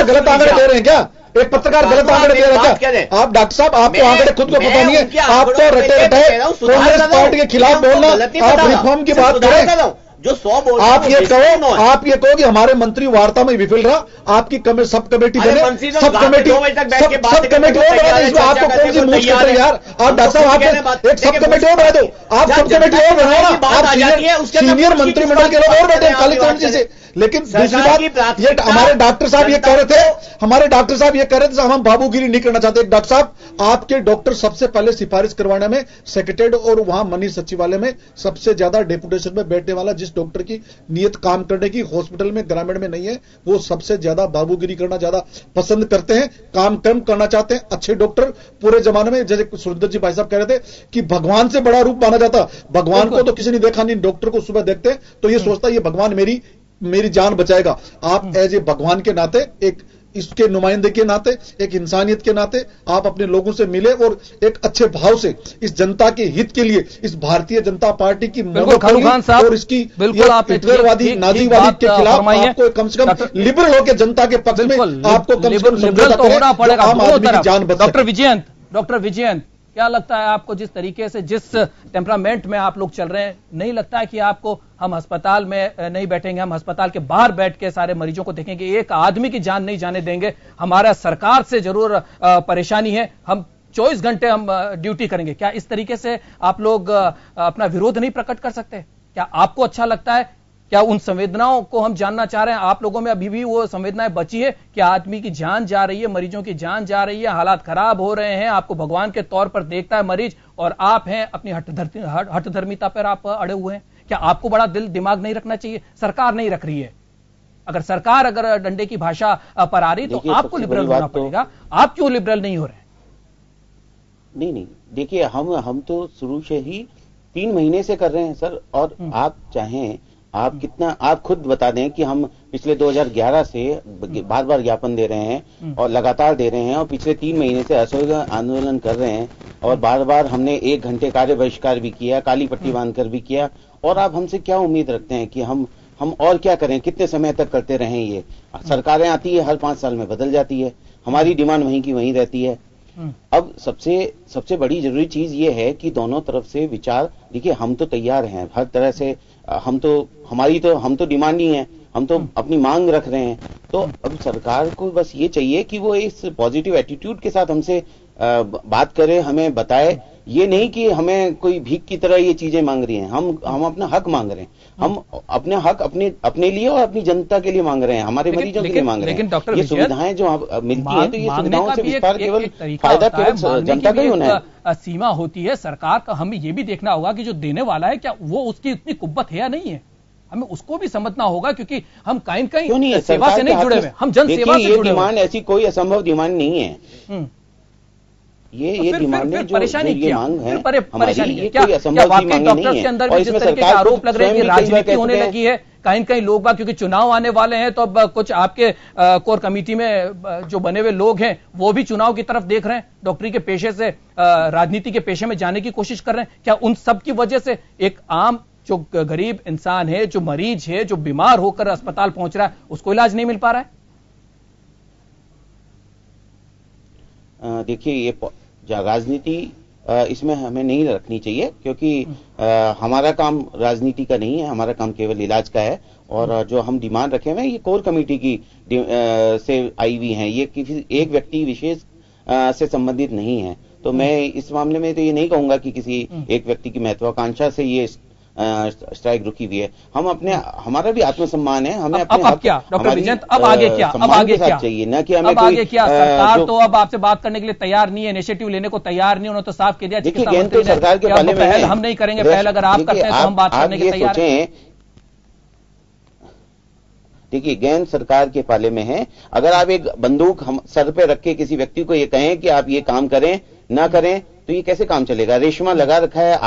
गलत आंकड़े दे रहे हैं क्या, एक पत्रकार गलत आंकड़े दे रहे हैं क्या? आप डॉक्टर साहब आपको आंकड़े खुद को पता नहीं है, आप तो रटे रटे कांग्रेस पार्टी के खिलाफ बोलना, आप रिफॉर्म की बात करें, जो 100 बोल आप ये कहो कि हमारे मंत्री वार्ता में विफल रहा, आपकी सब कमेटी बने, सब कमेटी आपको कौन सी मूव करते हैं यार? आप डॉक्टर साहब आप एक सब कमेटी और बना दो, आप सब कमेटी और बनाओ ना, आप सीनियर मंत्रिमंडल के लोग और बैठे कालीचरण जी से। लेकिन दूसरी बात ये हमारे डॉक्टर साहब ये कह रहे थे, हम बाबूगिरी नहीं करना चाहते। डॉक्टर साहब आपके डॉक्टर सबसे पहले सिफारिश करवाने में सेक्रेटेरिएट और वहां मनीष सचिवालय में सबसे ज्यादा डेपुटेशन में बैठने वाला जिस डॉक्टर की नियत काम करने की हॉस्पिटल में ग्रामीण में नहीं है, वो सबसे ज्यादा बाबूगिरी करना ज्यादा पसंद करते हैं, काम कम करना चाहते हैं। अच्छे डॉक्टर पूरे जमाने में, जैसे सुरेंद्र जी भाई साहब कह रहे थे कि भगवान से बड़ा रूप माना जाता, भगवान को तो किसी ने देखा नहीं, डॉक्टर को सुबह देखते तो ये सोचता ये भगवान मेरी जान बचाएगा। आप एज ए भगवान के नाते, एक इसके नुमाइंदे के नाते, एक इंसानियत के नाते आप अपने लोगों से मिले और एक अच्छे भाव से इस जनता के हित के लिए इस भारतीय जनता पार्टी की और इसकी हिटलरवादी नाजीवादी के खिलाफ आपको कम से कम लिबरल होकर जनता के पक्ष में आपको कम से कम समझौता होना पड़ेगा। आम आदमी की जान बच सके। डॉक्टर विजयंत, क्या लगता है आपको, जिस तरीके से जिस टेम्परामेंट में आप लोग चल रहे हैं, नहीं लगता है कि आपको हम अस्पताल में नहीं बैठेंगे, हम अस्पताल के बाहर बैठ के सारे मरीजों को देखेंगे, एक आदमी की जान नहीं जाने देंगे, हमारा सरकार से जरूर परेशानी है, हम 24 घंटे हम ड्यूटी करेंगे, क्या इस तरीके से आप लोग अपना विरोध नहीं प्रकट कर सकते? क्या आपको अच्छा लगता है क्या उन संवेदनाओं को हम जानना चाह रहे हैं? आप लोगों में अभी भी वो संवेदनाएं बची है कि आदमी की जान जा रही है, मरीजों की जान जा रही है, हालात खराब हो रहे हैं, आपको भगवान के तौर पर देखता है मरीज, और आप हैं अपनी हठधर्मिता पर आप अड़े हुए हैं? क्या आपको बड़ा दिल दिमाग नहीं रखना चाहिए? सरकार नहीं रख रही है। अगर सरकार अगर डंडे की भाषा पर आ रही तो आपको लिबरल होना पड़ेगा। आप क्यों लिबरल नहीं हो रहे? नहीं, देखिए हम तो शुरू से ही 3 महीने से कर रहे हैं सर। और आप चाहें आप खुद बता दें कि हम पिछले 2011 से बार बार ज्ञापन दे रहे हैं और लगातार दे रहे हैं, और पिछले 3 महीने से असहयोग आंदोलन कर रहे हैं, और बार बार हमने 1 घंटे कार्य बहिष्कार भी किया, काली पट्टी बांधकर भी किया। और आप हमसे क्या उम्मीद रखते हैं कि हम और क्या करें? कितने समय तक करते रहें? ये सरकारें आती है, हर 5 साल में बदल जाती है, हमारी डिमांड वहीं की वहीं रहती है। अब सबसे बड़ी जरूरी चीज ये है कि दोनों तरफ से विचार, देखिए हम तो तैयार हैं हर तरह से, हम तो डिमांड ही है, हम तो अपनी मांग रख रहे हैं। तो अब सरकार को बस ये चाहिए कि वो इस पॉजिटिव एटीट्यूड के साथ हमसे बात करे, हमें बताए। ये नहीं कि हमें कोई भीख की तरह ये चीजें मांग रही हैं। हम अपना हक मांग रहे हैं, हम अपने हक अपने लिए और अपनी जनता के लिए मांग रहे हैं, हमारे मरीजों के लिए मांग रहे हैं। ये सुविधाएं जो मिलती हैं, तो ये सुविधाओं से विस्तार केवल फायदा केवल जनता का ही होना है। सीमा होती है सरकार का। हमें ये भी देखना होगा कि जो देने वाला है क्या वो उसकी इतनी कुव्वत है या नहीं है, हमें उसको भी समझना होगा, क्योंकि हम कहीं सेवा से नहीं जुड़े हुए, हम जन सेवा से जुड़े हुए। डिमांड ऐसी कोई असंभव डिमांड नहीं है। ये डिमांड है जो ये मांग है परेशानी है। क्या वाकई डॉक्टर्स के अंदर भी जिस तरीके का आरोप लग रहे हैं कि राजनीति होने लगी है कहीं लोग बात, क्योंकि चुनाव आने वाले हैं, तो अब कुछ आपके कोर कमेटी में जो बने हुए लोग हैं वो भी चुनाव की तरफ देख रहे हैं, डॉक्टरी के पेशे से राजनीति के पेशे में जाने की कोशिश कर रहे हैं। क्या उन सब की वजह से एक आम जो गरीब इंसान है, जो मरीज है, जो बीमार होकर अस्पताल पहुंच रहा है, उसको इलाज नहीं मिल पा रहा है? देखिए ये राजनीति इसमें हमें नहीं रखनी चाहिए, क्योंकि हमारा काम राजनीति का नहीं है, हमारा काम केवल इलाज का है। और जो हम डिमांड रखे हुए हैं ये कोर कमेटी की से आई हुई हैं, ये किसी एक व्यक्ति विशेष से संबंधित नहीं है। तो मैं इस मामले में तो ये नहीं कहूंगा कि किसी एक व्यक्ति की महत्वाकांक्षा से ये स्ट्राइक रुकी हुई है। हमारा भी आत्मसम्मान है, हमें अब क्या डॉक्टर विजयंत, अब आगे क्या चाहिए, न कि हमें आगे क्या? सरकार तो अब आपसे बात करने के लिए तैयार नहीं है, इनिशिएटिव लेने को तैयार नहीं, उन्होंने तो साफ कह दिया तो सरकार के पाले में पहल हम नहीं करेंगे, पहल अगर आप करते हैं तो हम बात करने के तैयार हैं। देखिए गेंद सरकार के पाले में है। अगर आप एक बंदूक हम सर पे रख के किसी व्यक्ति को ये कहें कि आप ये काम करें ना करें, तो ये कैसे काम चलेगा? रेशमा लगा रखा है,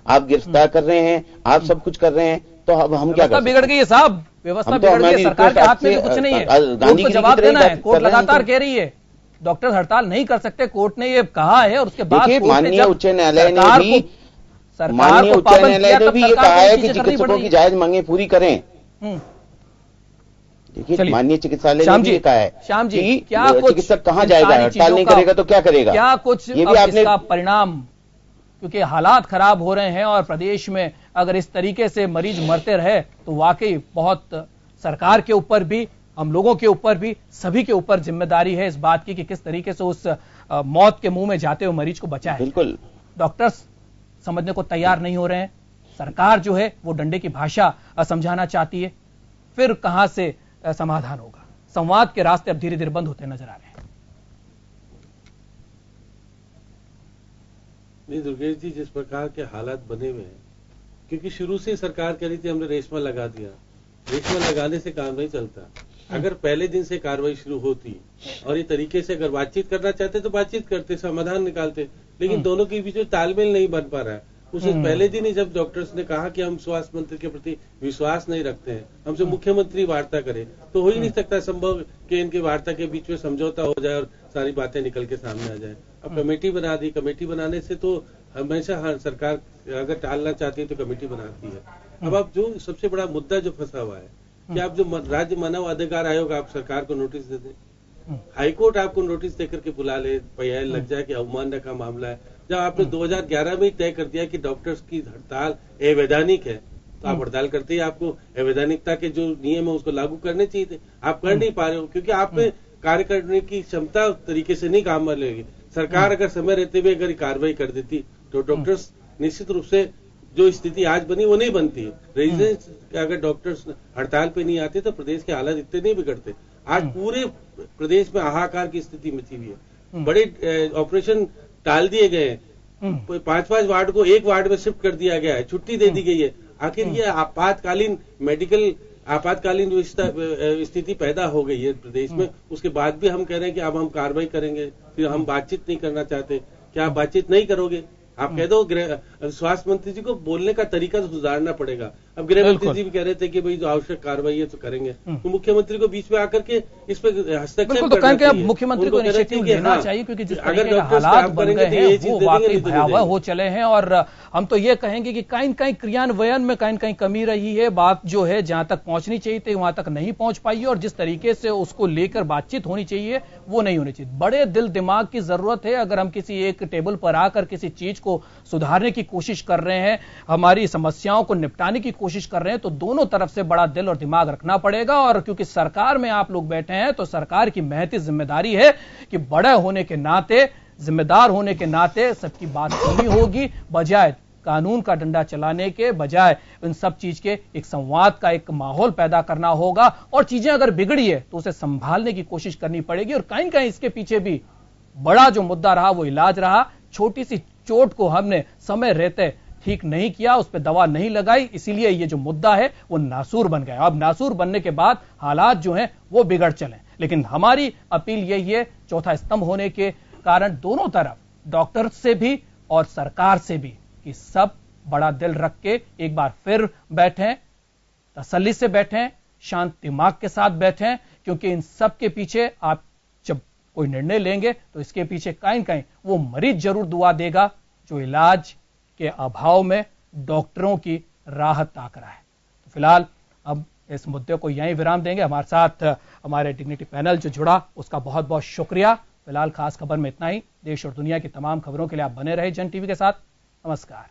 आप गिरफ्तार कर रहे हैं, आप सब कुछ कर रहे हैं, तो अब हम क्या कर सकते हैं? बिगड़ गई है साहब, व्यवस्था बिगड़ गई है, सरकार के हाथ में कुछ नहीं है, कोर्ट को जवाब देना है। कोर्ट लगातार कह रही है डॉक्टर हड़ताल नहीं कर सकते, कोर्ट ने ये कहा है। और उसके बाद माननीय उच्च न्यायालय ने भी ये कहा है कि चिकित्सकों की जायज मांगे पूरी करें। देखिए माननीय चिकित्सालय ने भी कहा है श्याम जी, क्या चिकित्सक कहाँ जाएगा? हड़ताल नहीं करेगा तो क्या करेगा? क्या कुछ ये भी आपने परिणाम, क्योंकि हालात खराब हो रहे हैं और प्रदेश में अगर इस तरीके से मरीज मरते रहे तो वाकई बहुत सरकार के ऊपर भी, हम लोगों के ऊपर भी, सभी के ऊपर जिम्मेदारी है इस बात की कि किस तरीके से उस मौत के मुंह में जाते हुए मरीज को बचाए। बिल्कुल डॉक्टर्स समझने को तैयार नहीं हो रहे हैं, सरकार जो है वो डंडे की भाषा समझाना चाहती है, फिर कहां से समाधान होगा? संवाद के रास्ते अब धीरे धीरे बंद होते नजर आ रहे हैं। नहीं दुर्गेश जी, जिस प्रकार के हालात बने हुए हैं, क्योंकि शुरू से सरकार कह रही थी हमने रेशमा लगा दिया, रेशमा लगाने से काम नहीं चलता। अगर पहले दिन से कार्रवाई शुरू होती और ये तरीके से अगर बातचीत करना चाहते तो बातचीत करते, समाधान निकालते, लेकिन दोनों के बीच में तालमेल नहीं बन पा रहा है। उसे पहले दिन ही जब डॉक्टर्स ने कहा कि हम स्वास्थ्य मंत्री के प्रति विश्वास नहीं रखते हैं, हमसे मुख्यमंत्री वार्ता करे, तो हो ही नहीं सकता संभव कि इनकी वार्ता के बीच में समझौता हो जाए और सारी बातें निकल के सामने आ जाए। अब कमेटी बना दी, कमेटी बनाने से तो हमेशा सरकार अगर टालना चाहती है तो कमेटी बनाती है। अब आप जो सबसे बड़ा मुद्दा जो फंसा हुआ है कि आप जो राज्य मानव अधिकार आयोग आप सरकार को नोटिस दे दें, हाईकोर्ट आपको नोटिस देकर के बुला ले, पयाल लग जाए कि अवमानना का मामला है। जब आपने 2011 में ही तय कर दिया कि डॉक्टर्स की हड़ताल अवैधानिक है, तो आप हड़ताल करते ही आपको अवैधानिकता के जो नियम है उसको लागू करने चाहिए थे। आप कर नहीं पा रहे हो क्योंकि आप में कार्य करने की क्षमता तरीके से नहीं काम लेगी। सरकार अगर समय रहते हुए अगर कार्रवाई कर देती तो डॉक्टर्स निश्चित रूप से जो स्थिति आज बनी वो नहीं बनती है। रेजिडेंस अगर डॉक्टर्स हड़ताल पे नहीं आते तो प्रदेश के हालात इतने नहीं बिगड़ते। आज पूरे प्रदेश में हाहाकार की स्थिति मची हुई है। बड़े ऑपरेशन टाल दिए गए हैं। 5-5 वार्ड को एक वार्ड में शिफ्ट कर दिया गया है, छुट्टी दे दी गई है। आखिर ये आपातकालीन जो स्थिति पैदा हो गई है प्रदेश में, उसके बाद भी हम कह रहे हैं कि अब हम कार्रवाई करेंगे, फिर हम बातचीत नहीं करना चाहते। क्या आप बातचीत नहीं करोगे? आप कह दो। स्वास्थ्य मंत्री जी को बोलने का तरीका तो सुधारना पड़ेगा। अब गृह मंत्री जी भी कह रहे थे कि भाई जो आवश्यक कार्रवाई है तो करेंगे, तो मुख्यमंत्री को बीच में आकर के इस पे हस्तक्षेप करना चाहिए। मुख्यमंत्री को इनिशिएटिव लेना चाहिए, क्योंकि जिस तरीके के हालात बन गए हैं वो वाकई भयावह हो चले हैं। और हम तो ये कहेंगे कि कहीं कहीं क्रियान्वयन में कहीं कमी रही है। बात जो है जहां तक पहुंचनी चाहिए थी वहां तक नहीं पहुंच पाई है, और जिस तरीके से उसको लेकर बातचीत होनी चाहिए वो नहीं होनी चाहिए। बड़े दिल दिमाग की जरूरत है। अगर हम किसी एक टेबल पर आकर किसी चीज को सुधारने की कोशिश कर रहे हैं, हमारी समस्याओं को निपटाने की कोशिश कर रहे हैं, तो दोनों तरफ से बड़ा दिल और दिमाग रखना पड़ेगा। और क्योंकि सरकार में आप लोग बैठे हैं तो सरकार की महती जिम्मेदारी है कि बड़े होने के नाते, जिम्मेदार होने के नाते सबकी बात सुननी होगी, बजाय कानून का डंडा चलाने के, बजाय इन सब चीज के एक संवाद का एक माहौल पैदा करना होगा। और चीजें अगर बिगड़ी है तो उसे संभालने की कोशिश करनी पड़ेगी। और कहीं कहीं इसके पीछे भी बड़ा जो मुद्दा रहा वो इलाज रहा। छोटी सी चोट को हमने समय रहते ठीक नहीं किया, उस पर दवा नहीं लगाई, इसीलिए ये जो मुद्दा है वो नासूर बन गया। अब नासूर बनने के बाद हालात जो हैं वो बिगड़ चले। लेकिन हमारी अपील यही है, चौथा स्तंभ होने के कारण दोनों तरफ, डॉक्टर से भी और सरकार से भी, कि सब बड़ा दिल रख के एक बार फिर बैठें, तसल्ली से बैठें, शांत दिमाग के साथ बैठें। क्योंकि इन सब के पीछे आप जब कोई निर्णय लेंगे तो इसके पीछे कहीं कहीं वो मरीज जरूर दुआ देगा जो इलाज के अभाव में डॉक्टरों की राहत ताक रहा है। तो फिलहाल अब इस मुद्दे को यहीं विराम देंगे। हमारे साथ हमारे डिग्निटी पैनल जो जुड़ा उसका बहुत बहुत शुक्रिया। फिलहाल खास खबर में इतना ही। देश और दुनिया की तमाम खबरों के लिए आप बने रहे जन टीवी के साथ। नमस्कार।